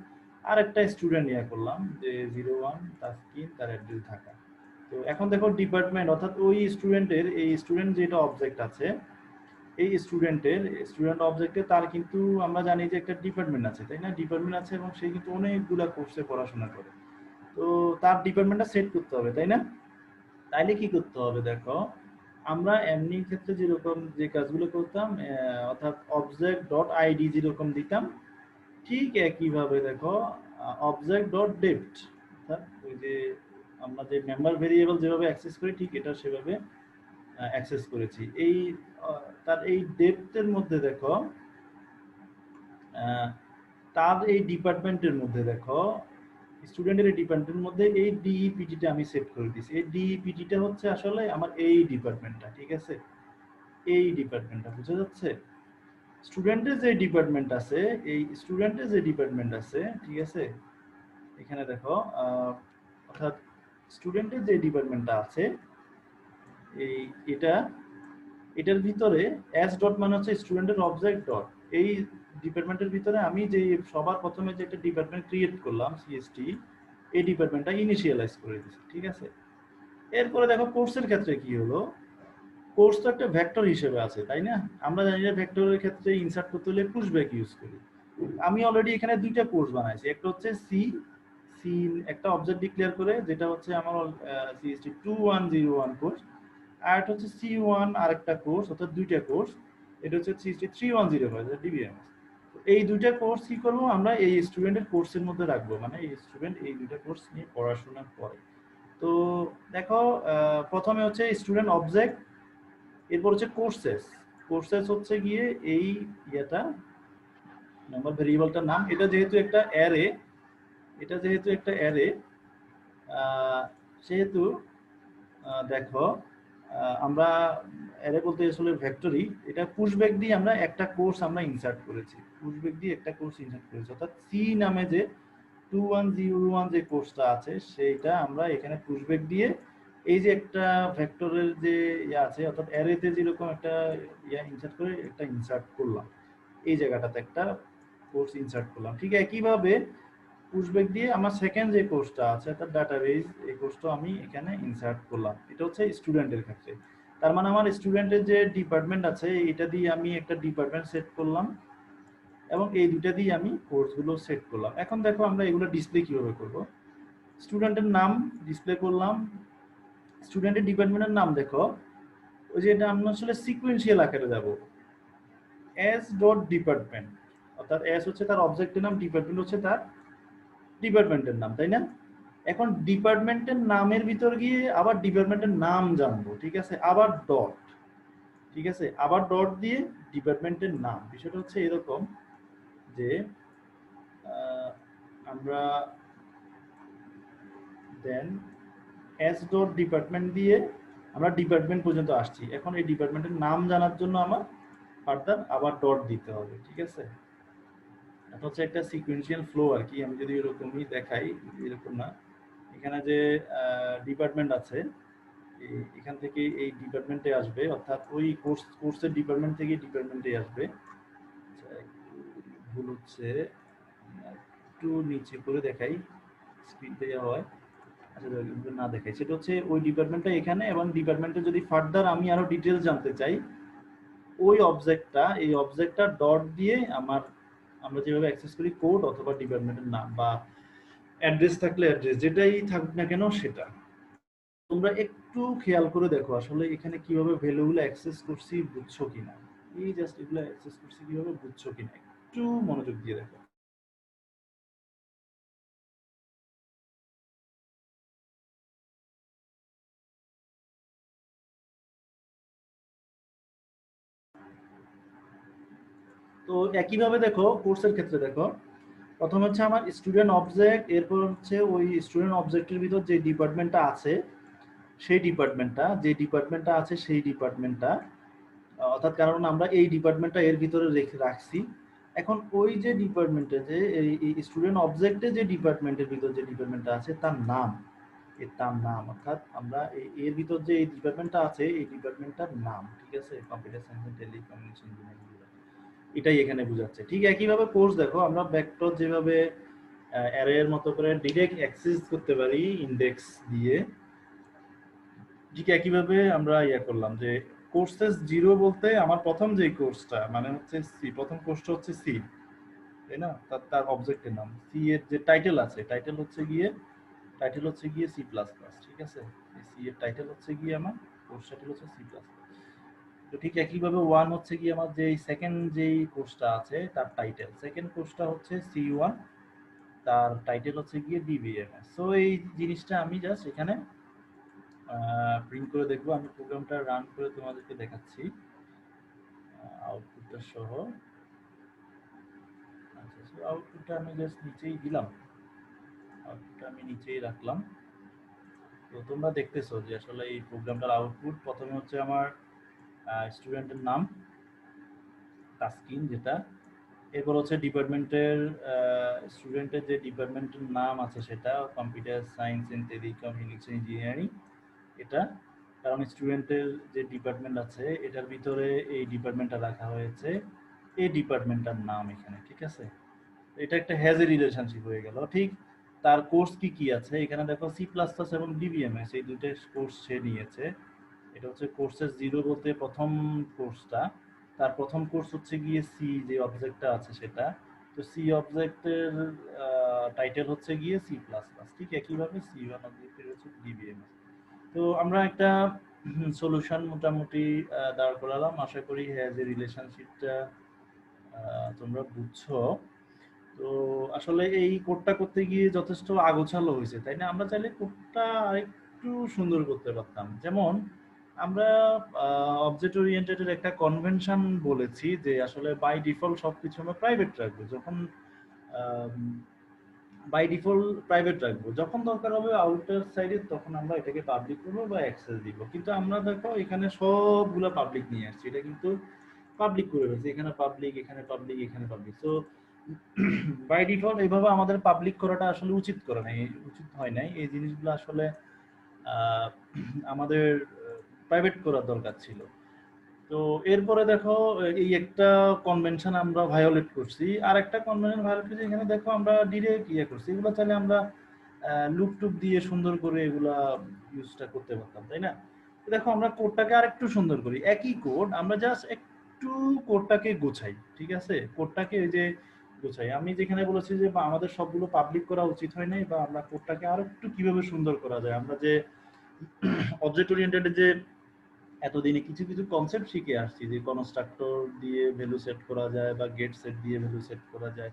আর একটা স্টুডেন্ট ইয়া করলাম যে 01 তাসকিন, তার অ্যাড্রেস ঢাকা। তো এখন দেখো ডিপার্টমেন্ট, অর্থাৎ ওই স্টুডেন্টের, এই স্টুডেন্ট যেটা অবজেক্ট আছে, এই স্টুডেন্টের স্টুডেন্ট অবজেক্টে তার কিন্তু আমরা জানি যে একটা ডিপার্টমেন্ট আছে, তাই না? ডিপার্টমেন্ট আছে এবং সে কিন্তু অনেকগুলা কোর্সে পড়াশোনা করে। তো তার ডিপার্টমেন্টটা সেট করতে হবে, তাই না? তাইলে কি করতে হবে দেখো, আমরা এমনি ক্ষেত্রে যেরকম যে কাজগুলো করতাম, অর্থাৎ অবজেক্ট ডট আইডি যেরকম দিতাম, ঠিক একইভাবে দেখো অবজেক্ট ডট ডেপ্থ, অর্থাৎ ওই যে আমরা যে মেম্বার ভেরিয়েবল যেভাবে অ্যাক্সেস করি ঠিক এটা সেভাবে অ্যাক্সেস করেছি। এই তার এই ডেপ্থের মধ্যে দেখো, তার এই ডিপার্টমেন্টের মধ্যে দেখো, স্টুডেন্টের ডিপার্টমেন্টের মধ্যে এই ডিইপিটিটা আমি সেট করে দিয়েছি। এই ডিইপিটিটা হচ্ছে আসলে আমার এই ডিপার্টমেন্টটা, ঠিক আছে? এই ডিপার্টমেন্টটা বোঝা যাচ্ছে? স্টুডেন্টের যে ডিপার্টমেন্ট আছে, এই স্টুডেন্টের যে ডিপার্টমেন্ট আছে, ঠিক আছে? এখানে দেখো, অর্থাৎ স্টুডেন্টের যে ডিপার্টমেন্টটা আছে, এই এটা, এটার ভিতরে এস ডট মানে হচ্ছে স্টুডেন্টের অবজেক্ট ডট, এই ডিপার্টমেন্টের ভিতরে আমি যে সবার প্রথমে যে একটা ডিপার্টমেন্ট ক্রিয়েট করলাম সিএসটি, এই ডিপার্টমেন্টটা ইনিশিয়ালাইজ করে দিচ্ছি, ঠিক আছে? এরপরে দেখো কোর্সের ক্ষেত্রে কি হলো, কোর্স তো একটা ভেক্টর হিসেবে আছে, তাই না? আমরা জানি যে ভেক্টরের ক্ষেত্রে ইনসার্ট করতে হলে পুশব্যাক ইউজ করি। আমি অলরেডি এখানে দুইটা কোর্স বানাইছি, একটা হচ্ছে সি সি একটা অবজেক্ট ডিক্লেয়ার করে, যেটা হচ্ছে আমার সিএসটি 2101 কোর্স, আর একটা হচ্ছে C1 আরেকটা কোর্স, অর্থাৎ দুইটা কোর্স। এটা হচ্ছে সিএসটি 3105 ডিবিএমএস। এই দুইটা কোর্স কি করবো, আমরা এই স্টুডেন্টের কোর্সের মধ্যে রাখবো, মানে এই স্টুডেন্ট এই দুইটা কোর্স নিয়ে পড়াশোনা করে। তো দেখো, প্রথমে হচ্ছে স্টুডেন্ট অবজেক্ট, এরপর হচ্ছে কোর্সেস। কোর্সেস হচ্ছে গিয়ে এই ইয়েটা, নাম্বার ভেরিয়েবলটার নাম, এটা যেহেতু একটা অ্যারে, এটা যেহেতু একটা অ্যারে, সেহেতু দেখো, আমরা অ্যারে বলতে আসলে ভেক্টরি, এটা পুশব্যাক দিয়ে আমরা একটা কোর্স আমরা ইনসার্ট করেছি, পুশব্যাক দিয়ে একটা কোর্স ইনসার্ট করেছি, অর্থাৎ সি নামে যে 2101 যে কোর্সটা আছে সেইটা আমরা এখানে পুশব্যাক দিয়ে এই যে একটা ভেক্টরের যে ইয়ে আছে, অর্থাৎ অ্যারেতে যেরকম একটা ইনসার্ট করে একটা ইনসার্ট করলাম, এই জায়গাটাতে একটা কোর্স ইনসার্ট করলাম। ঠিক একইভাবে পুশব্যাক দিয়ে আমার সেকেন্ড যে কোর্সটা আছে অর্থাৎ ডাটাবেস, এই কোর্সটা আমি এখানে ইনসার্ট করলাম। এটা হচ্ছে স্টুডেন্টের ক্ষেত্রে। তার মানে আমার স্টুডেন্টের যে ডিপার্টমেন্ট আছে এটা দিয়ে আমি একটা ডিপার্টমেন্ট সেট করলাম এবং এই দুটা দিয়ে আমি কোর্সগুলো সেট করলাম। এখন দেখো আমরা এগুলো ডিসপ্লে কিভাবে করব। স্টুডেন্টের নাম ডিসপ্লে করলাম, স্টুডেন্টের ডিপার্টমেন্টের নাম দেখো, ওই যে এটা আমরা আসলে সিকোয়েন্সিয়াল আকারে যাব। এস ডট ডিপার্টমেন্ট, অর্থাৎ এস হচ্ছে তার অবজেক্টের নাম, ডিপার্টমেন্ট হচ্ছে তার ডিপার্টমেন্টের নাম, তাই না? এখন ডিপার্টমেন্টের নামের ভিতর গিয়ে আবার ডিপার্টমেন্টের নাম জানবো, ঠিক আছে, আবার ডট, ঠিক আছে, আবার ডট দিয়ে ডিপার্টমেন্টের নাম। বিষয়টা হচ্ছে এরকম যে আমরা দেন এস ডট ডিপার্টমেন্ট দিয়ে আমরা ডিপার্টমেন্ট পর্যন্ত আসছি। এখন এই ডিপার্টমেন্টের নাম জানার জন্য আমার ফার্দার আবার ডট দিতে হবে, ঠিক আছে। এটা হচ্ছে একটা সিকোয়েন্সিয়াল ফ্লো আর কি। আমি যদি এরকমই দেখাই, এরকম না, এখানে যে ডিপার্টমেন্ট আছে এখান থেকে এই ডিপার্টমেন্টে আসবে, অর্থাৎ ওই কোর্সের ডিপার্টমেন্ট থেকে ডিপার্টমেন্টে আসবে। ভুল হচ্ছে, একটু নিচে করে দেখাই, স্ক্রিনতে যা হয় আচ্ছা না দেখাই, সেটা হচ্ছে ওই ডিপার্টমেন্টটা এখানে, এবং ডিপার্টমেন্টে যদি ফার্দার আমি আরো ডিটেলস জানতে চাই, ওই অবজেক্টটা, এই অবজেক্টটা ডট দিয়ে আমরা যেভাবে অ্যাক্সেস করি কোড অথবা ডিপার্টমেন্টের নাম বা অ্যাড্রেস থাকলে অ্যাড্রেস, যেটাই থাকুক না কেন সেটা। তোমরা একটু খেয়াল করে দেখো আসলে এখানে কিভাবে ভ্যালুগুলো অ্যাক্সেস করছি, বুঝছো কিনা, এই জাস্ট এগুলো অ্যাক্সেস করছি কিভাবে, বুঝছো কিনা, একটু মনোযোগ দিয়ে দেখো। তো একইভাবে দেখো কোর্সের ক্ষেত্রে দেখো, প্রথম হচ্ছে আমার স্টুডেন্ট অবজেক্ট, এরপর হচ্ছে ওই স্টুডেন্ট অবজেক্টের ভিতর যে ডিপার্টমেন্টটা আছে সেই ডিপার্টমেন্টটা আছে সেই ডিপার্টমেন্টটা, অর্থাৎ কারণ আমরা এই ডিপার্টমেন্টটা এর ভিতরে রেখে রাখছি। এখন ওই যে ডিপার্টমেন্টে যে এই স্টুডেন্ট অবজেক্টে যে ডিপার্টমেন্টের ভিতর যে ডিপার্টমেন্টটা আছে তার নাম, তার নাম, অর্থাৎ আমরা এর ভিতর যে এই ডিপার্টমেন্টটা আছে এই ডিপার্টমেন্টটার নাম, ঠিক আছে, computer science and telecommunication engineering, এটাই এখানে বোঝাচ্ছে। ঠিক একইভাবে কোর্স দেখো, আমরা ভেক্টর যেভাবে অ্যারে এর মতো করে ডিরেক্ট অ্যাক্সেস করতে পারি ইনডেক্স দিয়ে, ঠিক একইভাবে আমরা করলাম যে কোর্সেস জিরো বলতে আমার প্রথম যে কোর্সটা মানে হচ্ছে সি, প্রথম কোর্সটা হচ্ছে সি, তাই না, তার অবজেক্টের নাম সি, এর যে টাইটেল আছে টাইটেল হচ্ছে গিয়ে সি প্লাস প্লাস, ঠিক আছে, সি এর টাইটেল হচ্ছে গিয়ে আমার কোর্স টাইটেল হচ্ছে সি প্লাস প্লাস। তো ঠিক একইভাবে ওয়ান হচ্ছে গিয়ে আমার যে সেকেন্ড যেই কোর্সটা আছে তার টাইটেল, সেকেন্ড কোর্সটা হচ্ছে সি ওয়ান, তার টাইটেল হচ্ছে গিয়ে ডিবিএমএস। সো এই জিনিসটা আমি জাস্ট এখানে প্রিন্ট করে দেখবো। আমি প্রোগ্রামটা রান করে তোমাদেরকে দেখাচ্ছি আউটপুটটা সহ। আচ্ছা, সো আউটপুটটা আমি জাস্ট নিচেই দিলাম, আউটপুটটা আমি নিচেই রাখলাম। তো তোমরা দেখতেছো যে আসলে এই প্রোগ্রামটার আউটপুট প্রথমে হচ্ছে আমার স্টুডেন্টের নাম তাসকিন যেটা, এরপর হচ্ছে ডিপার্টমেন্টের স্টুডেন্টের যে ডিপার্টমেন্টের নাম আছে সেটা computer science and telecommunication engineering, এটা কারণ স্টুডেন্টের যে ডিপার্টমেন্ট আছে এটার ভিতরে এই ডিপার্টমেন্টটা রাখা হয়েছে, এই ডিপার্টমেন্টটার নাম এখানে, ঠিক আছে। এটা একটা হ্যাজ এ রিলেশনশিপ হয়ে গেল। ঠিক তার কোর্স কি কি আছে এখানে দেখো, সি প্লাস প্লাস এবং ডিবিএমএস এই দুটো কোর্স সে নিয়েছে। এটা হচ্ছে কোর্সেস জিরো বলতে প্রথম কোর্সটা, তার প্রথম কোর্স হচ্ছে গিয়ে সি যে অবজেক্টটা আছে সেটা, তো সি অবজেক্টের টাইটেল হচ্ছে গিয়ে সি প্লাস প্লাস। ঠিক একইভাবে সি ওয়ান অবজেক্টের হচ্ছে ডিবিএমএস। তো আমরা একটা সলিউশন মোটামুটি দাঁড় করালাম। আশা করি হ্যাজ এ রিলেশনশিপটা তোমরা বুঝছো। তো আসলে এই কোডটা করতে গিয়ে যথেষ্ট আগোছালো হয়েছে, তাই না? আমরা চাইলে কোডটা আরেকটু সুন্দর করতে পারতাম। যেমন আমরা অবজেক্ট ওরিয়েন্টেডের একটা কনভেনশন বলেছি যে আসলে বাই ডিফল্ট সবকিছু আমরা প্রাইভেট রাখবো, যখন বাই ডিফল্ট প্রাইভেট রাখবো, যখন দরকার হবে আউটার সাইডে তখন আমরা এটাকে পাবলিক করবো বা অ্যাক্সেস দিব। কিন্তু আমরা দেখো এখানে সবগুলো পাবলিক নিয়ে আসছি, এটা কিন্তু পাবলিক করে ফেলছি, এখানে পাবলিক, এখানে পাবলিক, এখানে পাবলিক। সো বাই ডিফল্ট এইভাবে আমাদের পাবলিক করাটা আসলে উচিত হয় নাই, এই জিনিসগুলো আসলে আহ, আমাদের প্রাইভেট করার দরকার ছিল। তো এরপরে দেখো এই একটা কনভেনশন আমরা ভায়োলেট করছি, আর একটা কনভেনশন ভায়োলেট করছি, এখানে দেখো আমরা ডিরেক্ট ইয়ে করছি, এগুলো চাইলে আমরা লুপ টুপ দিয়ে সুন্দর করে এগুলা ইউজটা করতে পারতাম, তাই না? তো দেখো আমরা কোডটাকে আর একটু সুন্দর করি, একই কোড আমরা জাস্ট একটু কোডটাকে গোছাই, ঠিক আছে? কোডটাকে এই যে গোছাই, আমি যেখানে বলেছি যে আমাদের সবগুলো পাবলিক করা উচিত হয় নাই, বা আমরা কোডটাকে আর একটু কিভাবে সুন্দর করা যায়, আমরা যে অবজেক্ট ওরিয়েন্টেড যে এতদিনে কিছু কিছু কনসেপ্ট শিখে আসছি, যে কনস্ট্রাক্টর দিয়ে ভ্যালু সেট করা যায় বা গেট সেট দিয়ে ভ্যালু সেট করা যায়,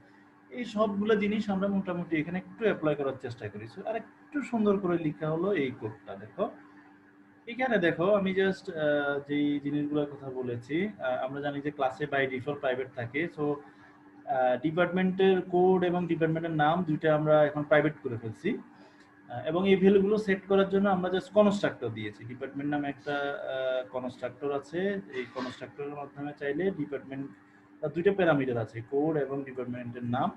এই সবগুলো জিনিস আমরা মোটামুটি এখানে একটু অ্যাপ্লাই করার চেষ্টা করি। আর একটু সুন্দর করে লেখা হলো এই কোডটা, দেখো এখানে দেখো আমি জাস্ট যেই জিনিসগুলোর কথা বলেছি, আমরা জানি যে ক্লাসে বাই ডিফল্ট প্রাইভেট থাকে, সো ডিপার্টমেন্টের কোড এবং ডিপার্টমেন্টের নাম দুইটা আমরা এখন প্রাইভেট করে ফেলছি, এবং এই ভ্যালুগুলো সেট করার জন্য আমরা জাস্ট কনস্ট্রাক্টর দিয়েছি। ডিপার্টমেন্ট নামে একটা কনস্ট্রাক্টর আছে, এই কনস্ট্রাক্টরের মাধ্যমে চাইলে ডিপার্টমেন্ট দুইটা প্যারামিটার আছে, কোড এবং ডিপার্টমেন্টের নাম।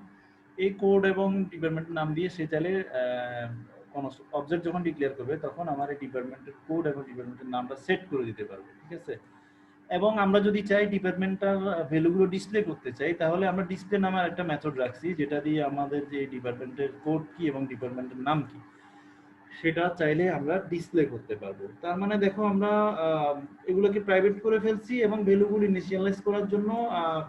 এই কোড এবং ডিপার্টমেন্টের নাম দিয়ে সে চাইলে অবজেক্ট যখন ডিক্লেয়ার করবে তখন আমার এই ডিপার্টমেন্টের কোড এবং ডিপার্টমেন্টের নামটা সেট করে দিতে পারবে, ঠিক আছে? এবং আমরা যদি চাই ডিপার্টমেন্টাল ভ্যালুগুলো ডিসপ্লে করতে চাই, তাহলে আমরা ডিসপ্লে নামে একটা মেথড রাখছি, যেটা দিয়ে আমাদের যে ডিপার্টমেন্টের কোড কি এবং ডিপার্টমেন্টের নাম কি সেটা চাইলে আমরা ডিসপ্লে করতে পারবো। তার মানে দেখো আমরা এগুলোকে প্রাইভেট করে ফেলছি এবং ভ্যালুগুলো ইনিশিয়ালাইজ করার জন্য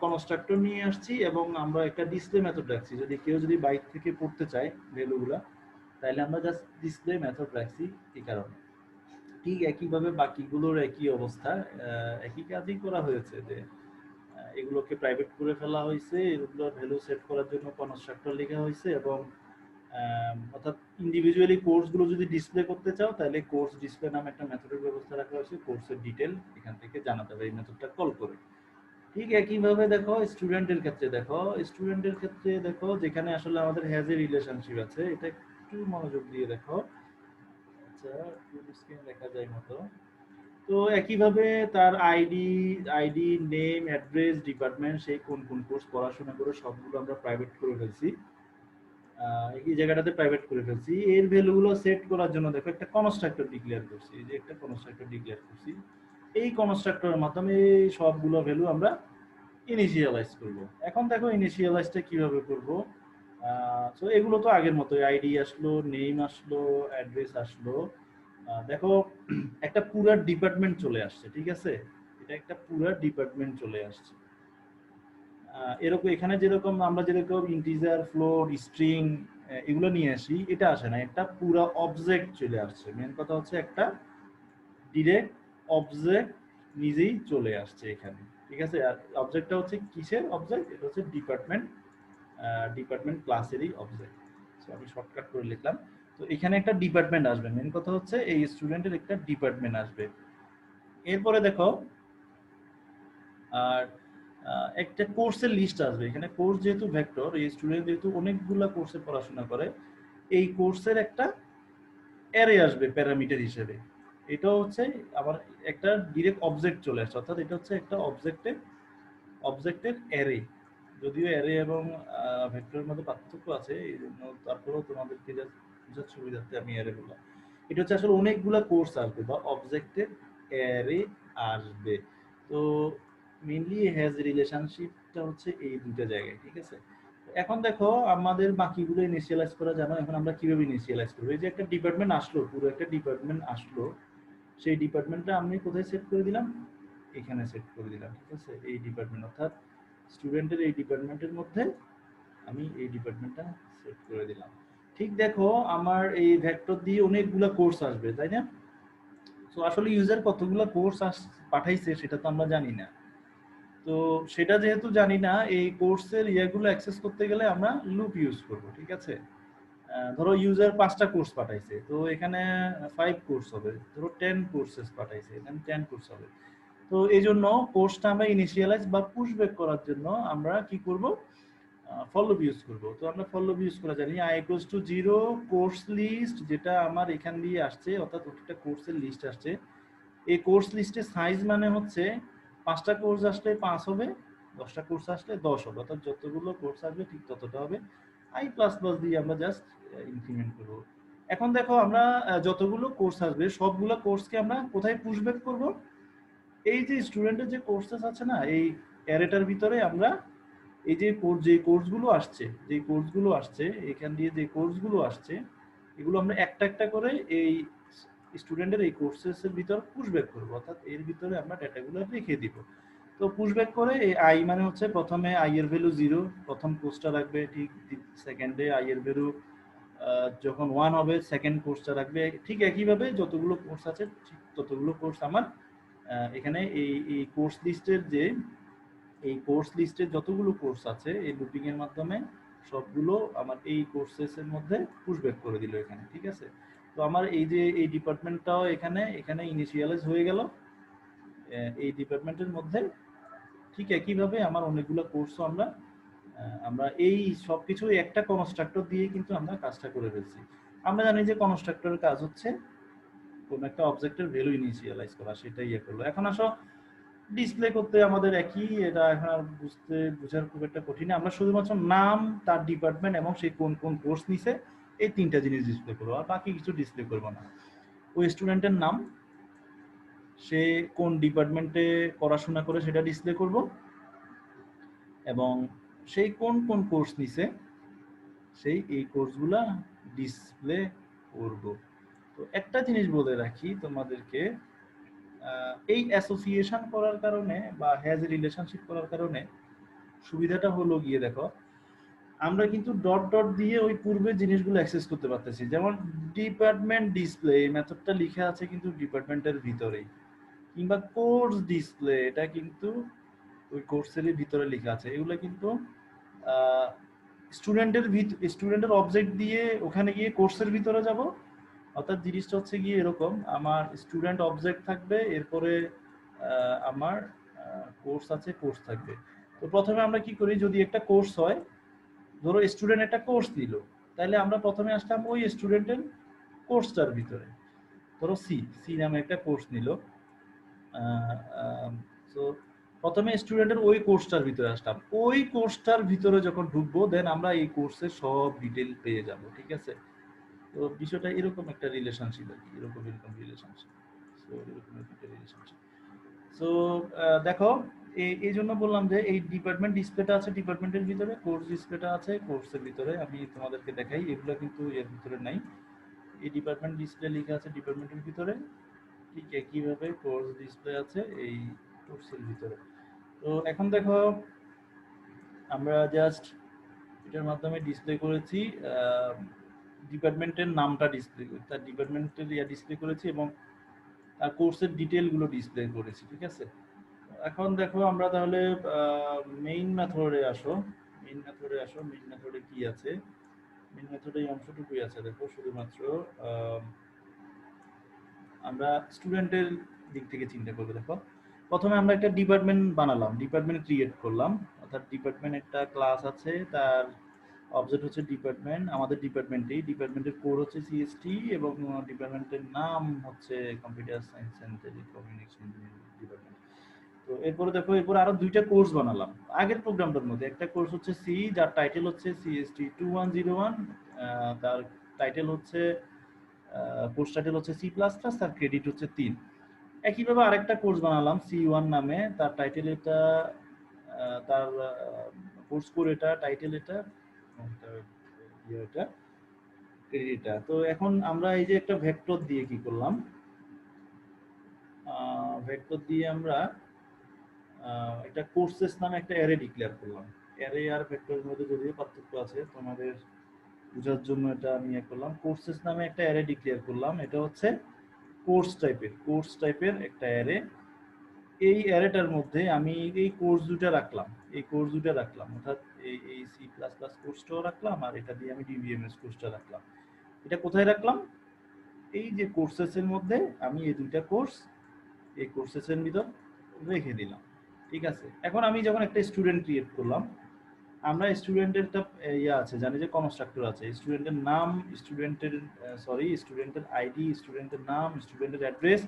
কনস্ট্রাক্টর নিয়ে আসছি, এবং আমরা একটা ডিসপ্লে মেথড রাখছি, যদি কেউ যদি বাইক থেকে পড়তে চায় ভ্যালুগুলা, তাহলে আমরা জাস্ট ডিসপ্লে মেথড রাখছি এই কারণে। ঠিক একইভাবে বাকিগুলোর একই অবস্থা, একই কাজই করা হয়েছে, যে এগুলোকে প্রাইভেট করে ফেলা হয়েছে, এগুলোর ভ্যালু সেট করার জন্য কনস্ট্রাক্টর লেখা হয়েছে, এবং অর্থাৎ ইন্ডিভিজুয়ালি কোর্সগুলো যদি ডিসপ্লে করতে চাও তাহলে কোর্স ডিসপ্লে নামে একটা মেথডের ব্যবস্থা রাখা হয়েছে, কোর্সের ডিটেল এখান থেকে জানাতে হবে এই মেথডটা কল করে। ঠিক একইভাবে দেখো স্টুডেন্টের ক্ষেত্রে, দেখো যেখানে আসলে আমাদের হ্যাজ এ রিলেশনশিপ আছে, এটা একটু মনোযোগ দিয়ে দেখো। আচ্ছা, স্ক্রিন দেখা যায় মতো। তো একইভাবে তার আইডি নেম অ্যাড্রেস ডিপার্টমেন্ট, সেই কোন কোন কোর্স পড়াশোনা করে সবগুলো আমরা প্রাইভেট করে ফেলছি, এই জায়গাটাতে প্রাইভেট করে ফেলছি। এর ভ্যালুগুলো সেট করার জন্য দেখো একটা কনস্ট্রাক্টর ডিক্লেয়ার করছি, এই যে একটা কনস্ট্রাক্টর ডিক্লেয়ার করছি, এই কনস্ট্রাক্টরের মাধ্যমে এই সবগুলো ভ্যালু আমরা ইনিশিয়ালাইজ করব। এখন দেখো ইনিশিয়ালাইজটা কিভাবে করব। সো এগুলো তো আগের মতো, আইডি আসলো, নেম আসলো, অ্যাড্রেস আসলো, দেখো একটা পুরো ডিপার্টমেন্ট চলে আসছে, ঠিক আছে? এটা একটা পুরো ডিপার্টমেন্ট চলে আসছে। এরকম এখানে যেরকম আমরা যেরকম ইন্টিজার ফ্লোট স্ট্রিং এগুলো নিয়ে আসি, এটা আসে না, একটা পুরো অবজেক্ট চলে আসছে। মেন কথা হচ্ছে একটা ডিরেক্ট অবজেক্ট নিজেই চলে আসছে এখানে, ঠিক আছে? আর অবজেক্টটা হচ্ছে কিসের অবজেক্ট? এটা হচ্ছে ডিপার্টমেন্ট ক্লাসেরই অবজেক্ট। সো আমি শর্টকাট করে লিখলাম। তো এখানে একটা ডিপার্টমেন্ট আসবে, মেন কথা হচ্ছে এই স্টুডেন্টের একটা ডিপার্টমেন্ট আসবে। এরপরে দেখো আর একটা কোর্সের লিস্ট আসবে এখানে। কোর্স যেহেতু ভেক্টর, এই স্টুডেন্ট যেহেতু অনেকগুলো কোর্সে পড়াশোনা করে, এই কোর্সের একটা অ্যারে আসবে প্যারামিটার হিসেবে। এটা হচ্ছে আবার একটা ডিরেক্ট অবজেক্ট চলে আসছে, অর্থাৎ এটা হচ্ছে একটা অবজেক্টের অ্যারে। যদিও অ্যারে এবং ভেক্টরের মধ্যে পার্থক্য আছে, এই জন্য তারপরেও তোমাদেরকে বোঝার সুবিধার্থে আমি অ্যারে বললাম। এটা হচ্ছে আসলে অনেকগুলা কোর্স আসবে বা অবজেক্টের অ্যারে আসবে। তো মেইনলি হ্যাজ রিলেশনশিপটা হচ্ছে এই দুটো জায়গায়, ঠিক আছে? এখন দেখো আমাদের বাকিগুলো ইনিশিয়ালাইজ করা জানো, এখন আমরা কিভাবে ইনিশিয়ালাইজ করবো? এই যে একটা ডিপার্টমেন্ট আসলো, পুরো একটা ডিপার্টমেন্ট আসলো, সেই ডিপার্টমেন্টটা আমি কোথায় সেট করে দিলাম? এখানে সেট করে দিলাম, ঠিক আছে? এই ডিপার্টমেন্ট অর্থাৎ স্টুডেন্টের এই ডিপার্টমেন্টের মধ্যে আমি এই ডিপার্টমেন্টটা সেট করে দিলাম। ঠিক দেখো আমার এই ভেক্টর দিয়ে অনেকগুলো কোর্স আসবে, তাই না? তো আসলে ইউজার কতগুলো কোর্স পাঠাইছে সেটা তো আমরা জানি না। তো সেটা যেহেতু জানি না, এই কোর্সের ইয়েগুলো অ্যাক্সেস করতে গেলে আমরা লুপ ইউজ করব, ঠিক আছে? ধরো ইউজার 5টা কোর্স পাঠাইছে, তো এখানে 5 কোর্স হবে। ধরো 10 কোর্সেস পাঠাইছে, এখানে 10 কোর্স হবে। তো এই জন্য কোর্সটা আমরা ইনিশিয়ালাইজ বা পুশ ব্যাক করার জন্য আমরা কি করব? ফর লুপ ইউজ করব। তো আমরা ফর লুপ ইউজ করা জানি, i equals to 0 course list, যেটা আমার এখান দিয়ে আসছে, অর্থাৎ একটা কোর্সের লিস্ট আসছে। এই কোর্স লিস্টের সাইজ মানে হচ্ছে 5টা কোর্স আসলে 5 হবে, 10টা কোর্স আসলে 10 হবে, অর্থাৎ যতগুলো কোর্স আসবে ঠিক ততটা হবে। i প্লাস প্লাস দিয়ে আমরা জাস্ট ইনক্রিমেন্ট করব। এখন দেখো আমরা যতগুলো কোর্স আসবে সবগুলো কোর্সকে আমরা কোথায় পুশব্যাক করব? এই যে স্টুডেন্টের যে কোর্সেস আছে না, এই অ্যারেটার ভিতরে আমরা এই যে কোর্সগুলো আসছে, এখান দিয়ে যে কোর্সগুলো আসছে, এগুলো আমরা একটা একটা করে এই স্টুডেন্টের এই কোর্সেসের ভিতর পুশব্যাক করব, অর্থাৎ এর ভিতরে আমরা ডেটাগুলো রেখে দিব। তো পুশব্যাক করে এই আই মানে হচ্ছে প্রথমে আই এর ভ্যালু 0, প্রথম কোর্সটা রাখবে, ঠিক সেকেন্ডে আই এর ভ্যালু যখন 1 হবে সেকেন্ড কোর্সটা রাখবে, ঠিক একইভাবে যতগুলো কোর্স আছে ঠিক ততগুলো কোর্স আমার এখানে এই কোর্স লিস্টের যতগুলো কোর্স আছে এই লুপিং এর মাধ্যমে সবগুলো আমার এই কোর্সেসের মধ্যে পুশব্যাক করে দিল এখানে, ঠিক আছে। তো আমার এই যে এই ডিপার্টমেন্টটাও এখানে ইনিশিয়ালাইজ হয়ে গেল এই ডিপার্টমেন্টের মধ্যে। ঠিক একইভাবে আমার অনেকগুলো কোর্সও আমরা এই সবকিছু একটা কনস্ট্রাক্টর দিয়ে কিন্তু আমরা কাজটা করে ফেলছি। আমরা জানি যে কনস্ট্রাক্টরের কাজ হচ্ছে কোন একটা অবজেক্টের ভ্যালু ইনিশিয়ালাইজ করা, সেটাই ইয়ে করলো। এখন আসো ডিসপ্লে করতে আমাদের একই, এটা এখন আর বোঝার খুব একটা কঠিন। আমরা শুধুমাত্র নাম, তার ডিপার্টমেন্ট এবং সে কোন কোন কোর্স নিছে এই তিনটা জিনিস ডিসপ্লে করবো, আর বাকি কিছু ডিসপ্লে করবো না। ওই স্টুডেন্টের নাম, সে কোন ডিপার্টমেন্টে পড়াশোনা করে সেটা ডিসপ্লে করব, এবং সেই কোন কোন কোর্স নিছে এই কোর্সগুলা ডিসপ্লে করব। তো একটা জিনিস বলে রাখি তোমাদেরকে, এই অ্যাসোসিয়েশন করার কারণে বা হ্যাজ রিলেশনশিপ করার কারণে সুবিধাটা হলো গিয়ে দেখো, আমরা কিন্তু ডট ডট দিয়ে ওই পূর্বের জিনিসগুলো অ্যাক্সেস করতে পারতেছি। যেমন ডিপার্টমেন্ট ডিসপ্লে, এই মেথডটা লিখে আছে কিন্তু ডিপার্টমেন্টের ভিতরেই, কিংবা কোর্স ডিসপ্লে, এটা কিন্তু ওই কোর্সেরই ভিতরে লেখা আছে। এগুলো কিন্তু স্টুডেন্টের অবজেক্ট দিয়ে ওখানে গিয়ে কোর্সের ভিতরে যাব, অর্থাৎ জিনিসটা হচ্ছে গিয়ে এরকম, আমার স্টুডেন্ট অবজেক্ট থাকবে, এরপরে আমার কোর্স থাকবে। তো প্রথমে আমরা কি করি, যদি একটা কোর্স হয়, ধরো স্টুডেন্ট একটা কোর্স নিল, তাহলে আমরা প্রথমে আসলাম ওই স্টুডেন্টের কোর্সটার ভিতরে। ধরো সি নামে একটা কোর্স নিল, তো প্রথমে স্টুডেন্টের ওই কোর্সটার ভিতরে আসলাম, ওই কোর্সটার ভিতরে যখন ঢুকবো দেন আমরা এই কোর্সের সব ডিটেল পেয়ে যাব, ঠিক আছে। তো বিষয়টা এরকম একটা রিলেশনশিপ আর কি, এরকম রিলেশনশিপ। সো এরকম একটা রিলেশনশিপ। সো দেখো, এই জন্য বললাম যে এই ডিপার্টমেন্ট ডিসপ্লেটা আছে ডিপার্টমেন্টের ভিতরে, কোর্স ডিসপ্লেটা আছে কোর্সের ভিতরে। আমি তোমাদেরকে দেখাই, এগুলো কিন্তু এর ভিতরে নাই। এই ডিপার্টমেন্ট ডিসপ্লে লেখা আছে ডিপার্টমেন্টের ভিতরে, ঠিক একইভাবে কোর্স ডিসপ্লে আছে এই কোর্সের ভিতরে। তো এখন দেখো, আমরা জাস্ট এটার মাধ্যমে ডিসপ্লে করেছি ডিপার্টমেন্টের নামটা ডিসপ্লে করেছি, তার ডিপার্টমেন্টের ডিসপ্লে করেছি, এবং তার কোর্সের ডিটেলগুলো ডিসপ্লে করেছি, ঠিক আছে। এখন দেখো আমরা তাহলে মেইন মেথডে আসো। মেইন মেথডে কি আছে? মেইন মেথডে এই অংশটুকুই আছে, দেখো শুধুমাত্র আমরা স্টুডেন্টের দিক থেকে চিন্তা করবো। দেখো, প্রথমে আমরা একটা ডিপার্টমেন্ট বানালাম, ডিপার্টমেন্ট ক্রিয়েট করলাম, অর্থাৎ ডিপার্টমেন্ট একটা ক্লাস আছে, তার অবজেক্ট হচ্ছে ডিপার্টমেন্ট, আমাদের ডিপার্টমেন্টের কোড হচ্ছে সিএসটি, এবং ডিপার্টমেন্টের নাম হচ্ছে computer science and telecommunication department. তো এরপরে দেখো, এরপর আরো দুইটা কোর্স বানালাম আগের প্রোগ্রামটার মধ্যে। একটা কোর্স হচ্ছে সি, যার টাইটেল হচ্ছে সিএসটি 2101, তার টাইটেল হচ্ছে কোর্স টাইটেল হচ্ছে সি প্লাস প্লাস, তার ক্রেডিট হচ্ছে 3। একইভাবে আরেকটা কোর্স বানালাম C1 নামে, তার টাইটেল এটা, তার কোর্স কোড এটা, টাইটেল এটা, এটা ক্রেডিট এটা। তো এখন আমরা এই যে একটা ভেক্টর দিয়ে কি করলাম, ভেক্টর দিয়ে আমরা একটা কোর্সেস নামে একটা অ্যারে ডিক্লেয়ার করলাম। অ্যারে আর ভেক্টরের মধ্যে যদিও পার্থক্য আছে, তোমাদের বোঝার জন্য এটা আমি করলাম। কোর্সেস নামে একটা অ্যারে ডিক্লেয়ার করলাম, এটা হচ্ছে কোর্স টাইপের একটা অ্যারে। এই অ্যারেটার মধ্যে আমি এই কোর্স দুটো রাখলাম, অর্থাৎ এই সি প্লাস প্লাস কোর্সটাও রাখলাম, আর এটা দিয়ে আমি ডিবিএমএস কোর্সটা রাখলাম। এটা কোথায় রাখলাম? এই যে কোর্সেসের মধ্যে আমি এই দুইটা কোর্স এই কোর্সেসের ভিতর রেখে দিলাম, ঠিক আছে। এখন আমি যখন একটা স্টুডেন্ট ক্রিয়েট করলাম, আমরা স্টুডেন্টের একটা আছে, জানি যে কনস্ট্রাক্টর আছে, স্টুডেন্টের নাম, স্টুডেন্টের আইডি, স্টুডেন্টের নাম, স্টুডেন্টের অ্যাড্রেস,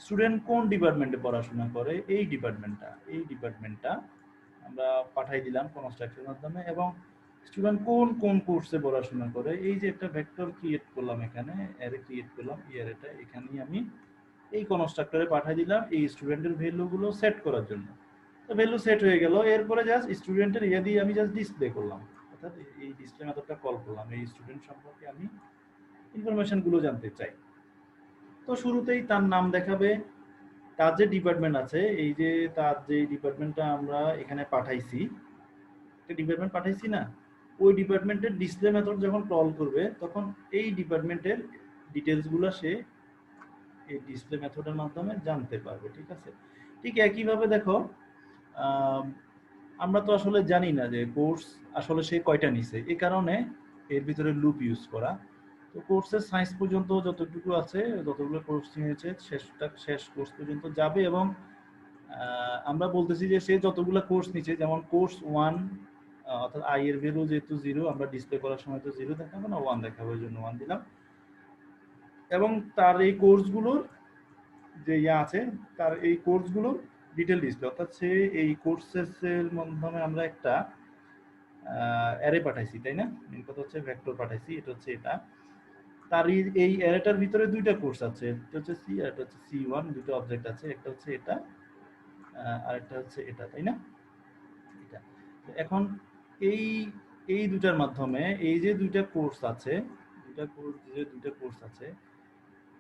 স্টুডেন্ট কোন ডিপার্টমেন্টে পড়াশোনা করে এই ডিপার্টমেন্টটা আমরা পাঠাই দিলাম কনস্ট্রাক্টরের মাধ্যমে, এবং স্টুডেন্ট কোন কোন কোর্সে পড়াশোনা করে, এই যে একটা ভেক্টর ক্রিয়েট করলাম, এখানে অ্যারে ক্রিয়েট করলাম, এই অ্যারেটা এখানেই আমি এই কনস্ট্রাক্টরে পাঠিয়ে দিলাম এই স্টুডেন্টের ভ্যালুগুলো সেট করার জন্য। তো ভ্যালু সেট হয়ে গেল, এরপরে জাস্ট স্টুডেন্টের ইয়ে দিয়ে আমি জাস্ট ডিসপ্লে করলাম, অর্থাৎ এই ডিসপ্লে মেথডটা কল করলাম, এই স্টুডেন্ট সম্পর্কে আমি ইনফরমেশনগুলো জানতে চাই। তো শুরুতেই তার নাম দেখাবে, তার যে ডিপার্টমেন্ট আছে, এই যে তার যে ডিপার্টমেন্টটা আমরা এখানে পাঠাইছি, একটা ডিপার্টমেন্ট পাঠাইছি না, ওই ডিপার্টমেন্টের ডিসপ্লে মেথড যখন কল করবে তখন এই ডিপার্টমেন্টের ডিটেলসগুলো সে এই ডিসপ্লে মেথডের মাধ্যমে জানতে পারবে। ঠিক আছে, ঠিক একইভাবে দেখো আমরা তো আসলে জানি না যে কোর্স আসলে সে কয়টা নিছে, এই কারণে এর ভিতরে লুপ ইউজ করা। তো কোর্সের সায়েন্স পর্যন্ত যতটুকু আছে, যতগুলো কোর্স নিয়েছে শেষ কোর্স পর্যন্ত যাবে, এবং আমরা বলতেছি যে সে যতগুলো কোর্স নিচ্ছে, যেমন কোর্স 1 অর্থাৎ আই এর ভ্যালু যেহেতু 0, আমরা ডিসপ্লে করার সময় তো 0 দেখাবো না, 1 দেখাবো, এর জন্য 1 দিলাম। এবং তার এই কোর্সগুলোর যে ইয়া আছে, তার এই কোর্সগুলোর ডিটেল ডিসপ্লে, অর্থাৎ সে এই কোর্সের মাধ্যমে আমরা একটা অ্যারে পাঠাইছি, তাই না? মেন কথা হচ্ছে ভেক্টর পাঠাইছি, এটা হচ্ছে এটা। তার এই অ্যারেটার ভিতরে দুইটা কোর্স আছে, একটা হচ্ছে সি আর একটা হচ্ছে C1, দুটো অবজেক্ট আছে, একটা হচ্ছে এটা আর একটা হচ্ছে এটা, তাই না? এটা এখন এই এই দুটার মাধ্যমে এই যে দুইটা কোর্স আছে, দুইটা কোর্স আছে,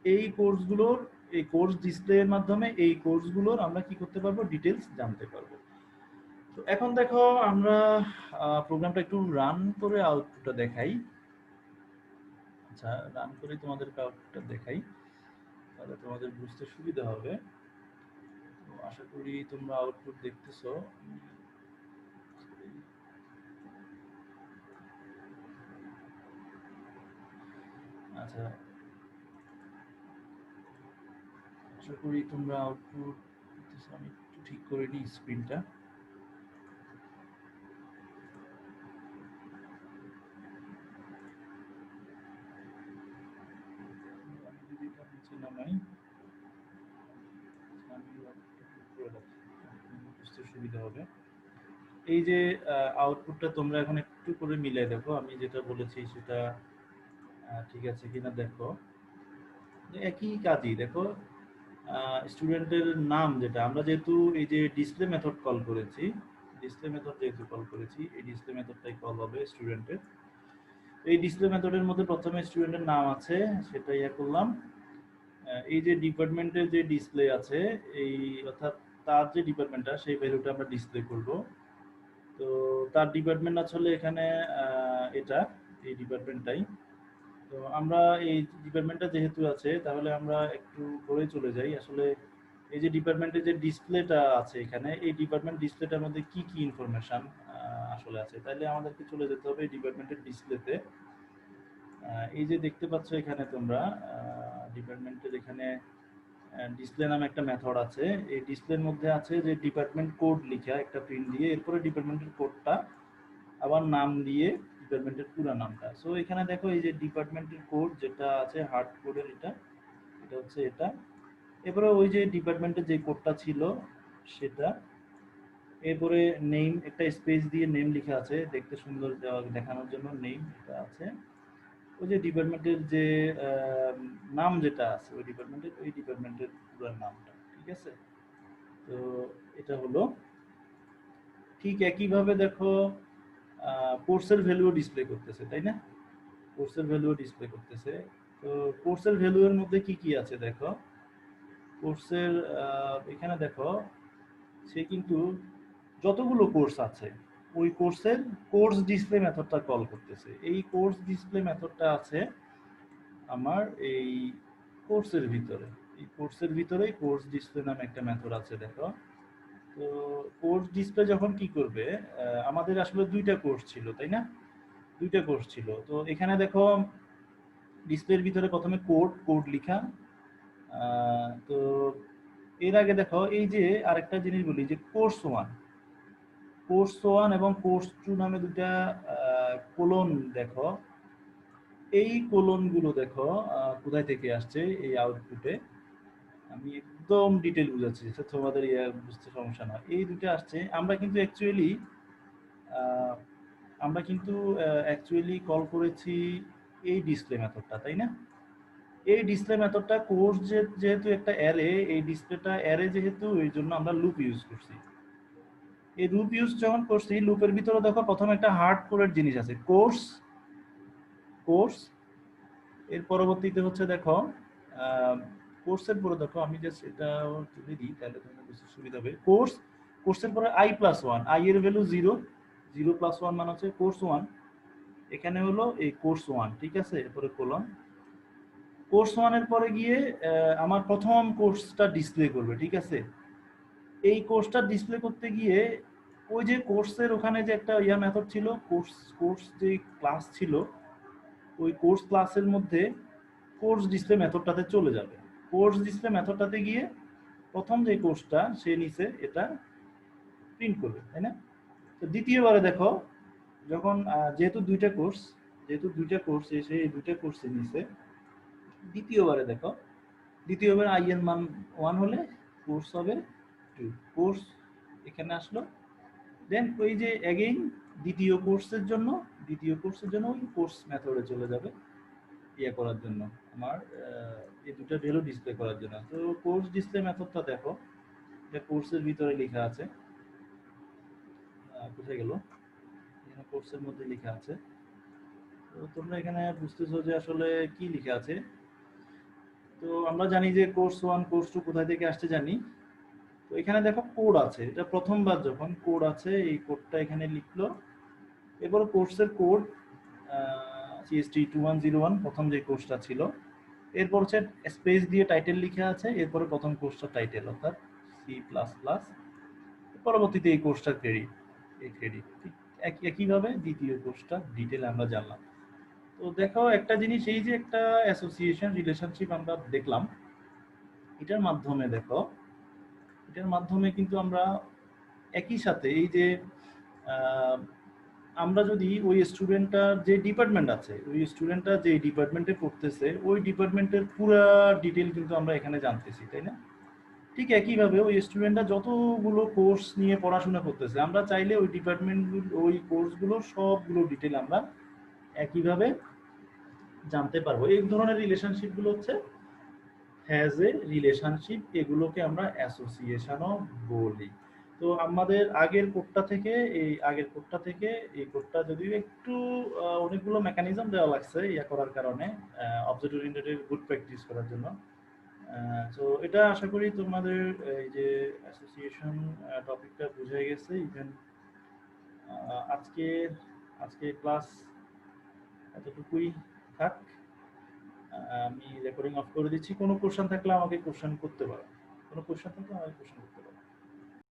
এই কোর্সগুলোর এই কোর্স ডিসপ্লের মাধ্যমে এই কোর্সগুলোর আমরা কি করতে পারবো, ডিটেলস জানতে পারবো। তো এখন দেখো আমরা প্রোগ্রামটা একটু রান করে আউটপুটটা দেখাই। আচ্ছা, রান করে তোমাদেরকে আউটপুটটা দেখাই, তাহলে তোমাদের বুঝতে সুবিধা হবে। তো আশা করি তোমরা আউটপুট দেখতেছো। আচ্ছা, আশা করি তোমরা আউটপুট দেখতেছো। আমি একটু ঠিক করে নিই স্ক্রিনটা। আমি যদি এটা নিচে নামাই, আমি করে রাখি, বুঝতে সুবিধা হবে। এই যে আউটপুটটা তোমরা এখন একটু করে মিলাই দেখো, আমি যেটা বলেছি সেটা ঠিক আছে কিনা দেখো। একই কাজই দেখো, স্টুডেন্টের নাম যেটা আমরা যেহেতু এই যে ডিসপ্লে মেথড কল করেছি, ডিসপ্লে মেথড যেহেতু কল করেছি, এই ডিসপ্লে মেথডটাই কল হবে স্টুডেন্টের। এই ডিসপ্লে মেথডের মধ্যে প্রথমে স্টুডেন্টের নাম আছে, সেটা ইয়া করলাম। এই যে ডিপার্টমেন্টের যে ডিসপ্লে আছে, এই অর্থাৎ তার যে ডিপার্টমেন্টটা, সেই ভ্যালুটা আমরা ডিসপ্লে করব। তো তার ডিপার্টমেন্ট আসলে এখানে এটা এই ডিপার্টমেন্টটাই। তো আমরা এই ডিপার্টমেন্টটা যেহেতু আছে, তাহলে আমরা একটু পরে চলে যাই। আসলে এই যে ডিপার্টমেন্টের যে ডিসপ্লেটা আছে এখানে, এই ডিপার্টমেন্ট ডিসপ্লেটার মধ্যে কি কি ইনফরমেশন আসলে আছে, তাহলে আমাদেরকে চলে যেতে হবে এই ডিপার্টমেন্টের ডিসপ্লেতে। এই যে দেখতে পাচ্ছ এখানে তোমরা ডিপার্টমেন্টের এখানে ডিসপ্লে নামে একটা মেথড আছে। এই ডিসপ্লের মধ্যে আছে যে ডিপার্টমেন্ট কোড লিখা একটা প্রিন্ট দিয়ে, এরপরে ডিপার্টমেন্টের কোডটা আবার নাম দিয়ে ডিপার্টমেন্টের পুরো নামটা। সো এখানে দেখো এই যে ডিপার্টমেন্টের কোড যেটা আছে হার্ড কোডের, এটা এটা হচ্ছে এটা। এরপরে ওই যে ডিপার্টমেন্টের যে কোডটা ছিল সেটা, এরপরে নেম একটা স্পেস দিয়ে নেম লেখা আছে, দেখতে সুন্দর দেখানোর জন্য নেম এটা আছে। ওই যে ডিপার্টমেন্টের যে নাম যেটা আছে, ওই ডিপার্টমেন্টের পুরো নামটা। ঠিক আছে, তো এটা হলো। ঠিক একইভাবে দেখো কোর্সের ভ্যালুও ডিসপ্লে করতেছে, তাই না? কোর্সের ভ্যালুও ডিসপ্লে করতেছে। তো কোর্সের ভ্যালু এর মধ্যে কি কি আছে দেখো। কোর্সের এখানে দেখো সে কিন্তু যতগুলো কোর্স আছে, ওই কোর্সের কোর্স ডিসপ্লে মেথডটা কল করতেছে। এই কোর্স ডিসপ্লে মেথডটা আছে আমার এই কোর্সের ভিতরে। এই কোর্সের ভিতরেই কোর্স ডিসপ্লে নামে একটা মেথড আছে দেখো। তো কোর্স ডিসপ্লে যখন কি করবে, আমাদের আসলে দুইটা কোর্স ছিল, তাই না? দুইটা কোর্স ছিল। তো এখানে দেখো ডিসপ্লের ভিতরে প্রথমে কোড লেখা। তো এর আগে দেখো এই যে আরেকটা জিনিস বলি, যে কোর্স 1 এবং কোর্স 2 নামে দুটা কোলন দেখো। এই কোলনগুলো দেখো কোথায় থেকে আসছে এই আউটপুটে। আমি একদম ডিটেল বুঝাচ্ছি, তোমাদের বুঝতে সমস্যা না। এই দুটো আসছে, আমরা কিন্তু অ্যাকচুয়ালি আমরা কিন্তু অ্যাকচুয়ালি কল করেছি এই ডিসপ্লে মেথডটা, তাই না? এই ডিসপ্লে মেথডটা কোর্স যেহেতু একটা অ্যারে, এই ডিসপ্লেটা অ্যারে যেহেতু, এই জন্য আমরা লুপ ইউজ করছি। এই লুপ ইউজ যখন করছি, লুপের ভিতরে দেখো প্রথমে একটা হার্ড কোরের জিনিস আছে, কোর্স। কোর্স এর পরবর্তীতে হচ্ছে দেখো কোর্সের পরে দেখো, আমি জাস্ট এটা তুলে দিই তাহলে তোমার বুঝতে সুবিধা হবে। কোর্স, কোর্সের পরে i+1, i এর ভ্যালু 0, 0+1 মানে হচ্ছে কোর্স 1। এখানে হলো এই কোর্স 1, ঠিক আছে? এরপরে কোলন, কোর্স 1 এর পরে গিয়ে আমার প্রথম কোর্সটা ডিসপ্লে করবে, ঠিক আছে? এই কোর্সটা ডিসপ্লে করতে গিয়ে ওই যে কোর্সের ওখানে যে একটা মেথড ছিল, কোর্স যে ক্লাস ছিল, ওই কোর্স ক্লাসের মধ্যে কোর্স ডিসপ্লে মেথডটাতে চলে যাবে। কোর্স ডিসপ্লে মেথডটাতে গিয়ে প্রথম যে কোর্সটা সে নিচে এটা প্রিন্ট করবে, তাই না? তো দ্বিতীয়বারে দেখো, যখন যেহেতু দুইটা কোর্স এসে এই দুইটা কোর্সে নিচে, দ্বিতীয়বারে দেখো, দ্বিতীয়বার আই এর মান 1 হলে কোর্স হবে 2, কোর্স এখানে আসলো। দেন ওই যে অ্যাগেইন দ্বিতীয় কোর্সের জন্য ওই কোর্স মেথডে চলে যাবে করার জন্য, আমার এই দুটো ভ্যালু ডিসপ্লে করার জন্য। তো কোর্স ডিসপ্লে মেথডটা দেখো, এটা কোর্সের ভিতরে লেখা আছে, কোথায় গেল, এখানে কোর্সের মধ্যে লেখা আছে। তো তোমরা এখানে বুঝতেছো যে আসলে কি লেখা আছে। তো আমরা জানি যে কোর্স 1 কোর্স 2 কোথায় থেকে আসছে জানি। তো এখানে দেখো কোড আছে, এটা প্রথমবার যখন কোড আছে, এই কোডটা এখানে লিখলো। এরপর কোর্সের কোড CST2101 প্রথম যে কোর্সটা ছিল, এরপর হচ্ছে স্পেস দিয়ে টাইটেল লিখা আছে, এরপরে প্রথম কোর্সটা টাইটেল অর্থাৎ C++, পরবর্তীতে এই কোর্সটা ক্রেডিট, ঠিক একইভাবে দ্বিতীয় কোর্সটা ডিটেল আমরা জানলাম। তো দেখো একটা জিনিস, এই যে একটা অ্যাসোসিয়েশন রিলেশনশিপ আমরা দেখলাম, এটার মাধ্যমে কিন্তু আমরা একই সাথে এই যে আমরা যদি ওই স্টুডেন্টটার যে ডিপার্টমেন্ট আছে, ওই স্টুডেন্টটা যে ডিপার্টমেন্টে পড়তেছে, ওই ডিপার্টমেন্টের পুরো ডিটেল কিন্তু আমরা এখানে জানতেছি, তাই না? ঠিক একইভাবে ওই স্টুডেন্টরা যতগুলো কোর্স নিয়ে পড়াশোনা করতেছে, আমরা চাইলে ওই ডিপার্টমেন্টগুলো, ওই কোর্সগুলো সবগুলো ডিটেল আমরা একইভাবে জানতে পারবো। এই ধরনের রিলেশনশিপগুলো হচ্ছে হ্যাজ এ রিলেশনশিপ, এগুলোকে আমরা অ্যাসোসিয়েশনও বলি। তো আমাদের আগের কোডটা থেকে এই কোডটা যদিও একটু অনেকগুলো মেকানিজম দেওয়া লাগছে করার কারণে, অবজেক্ট ওরিয়েন্টেড গুড প্র্যাকটিস করার জন্য। তো এটা আশা করি তোমাদের এই যে অ্যাসোসিয়েশন টপিকটা বুঝে গেছে। ইভেন আজকে আজকে ক্লাস এতটুকুই থাক, আমি রেকর্ডিং অফ করে দিচ্ছি। কোনো কোশ্চেন থাকলে আমাকে কোশ্চেন করতে পারো।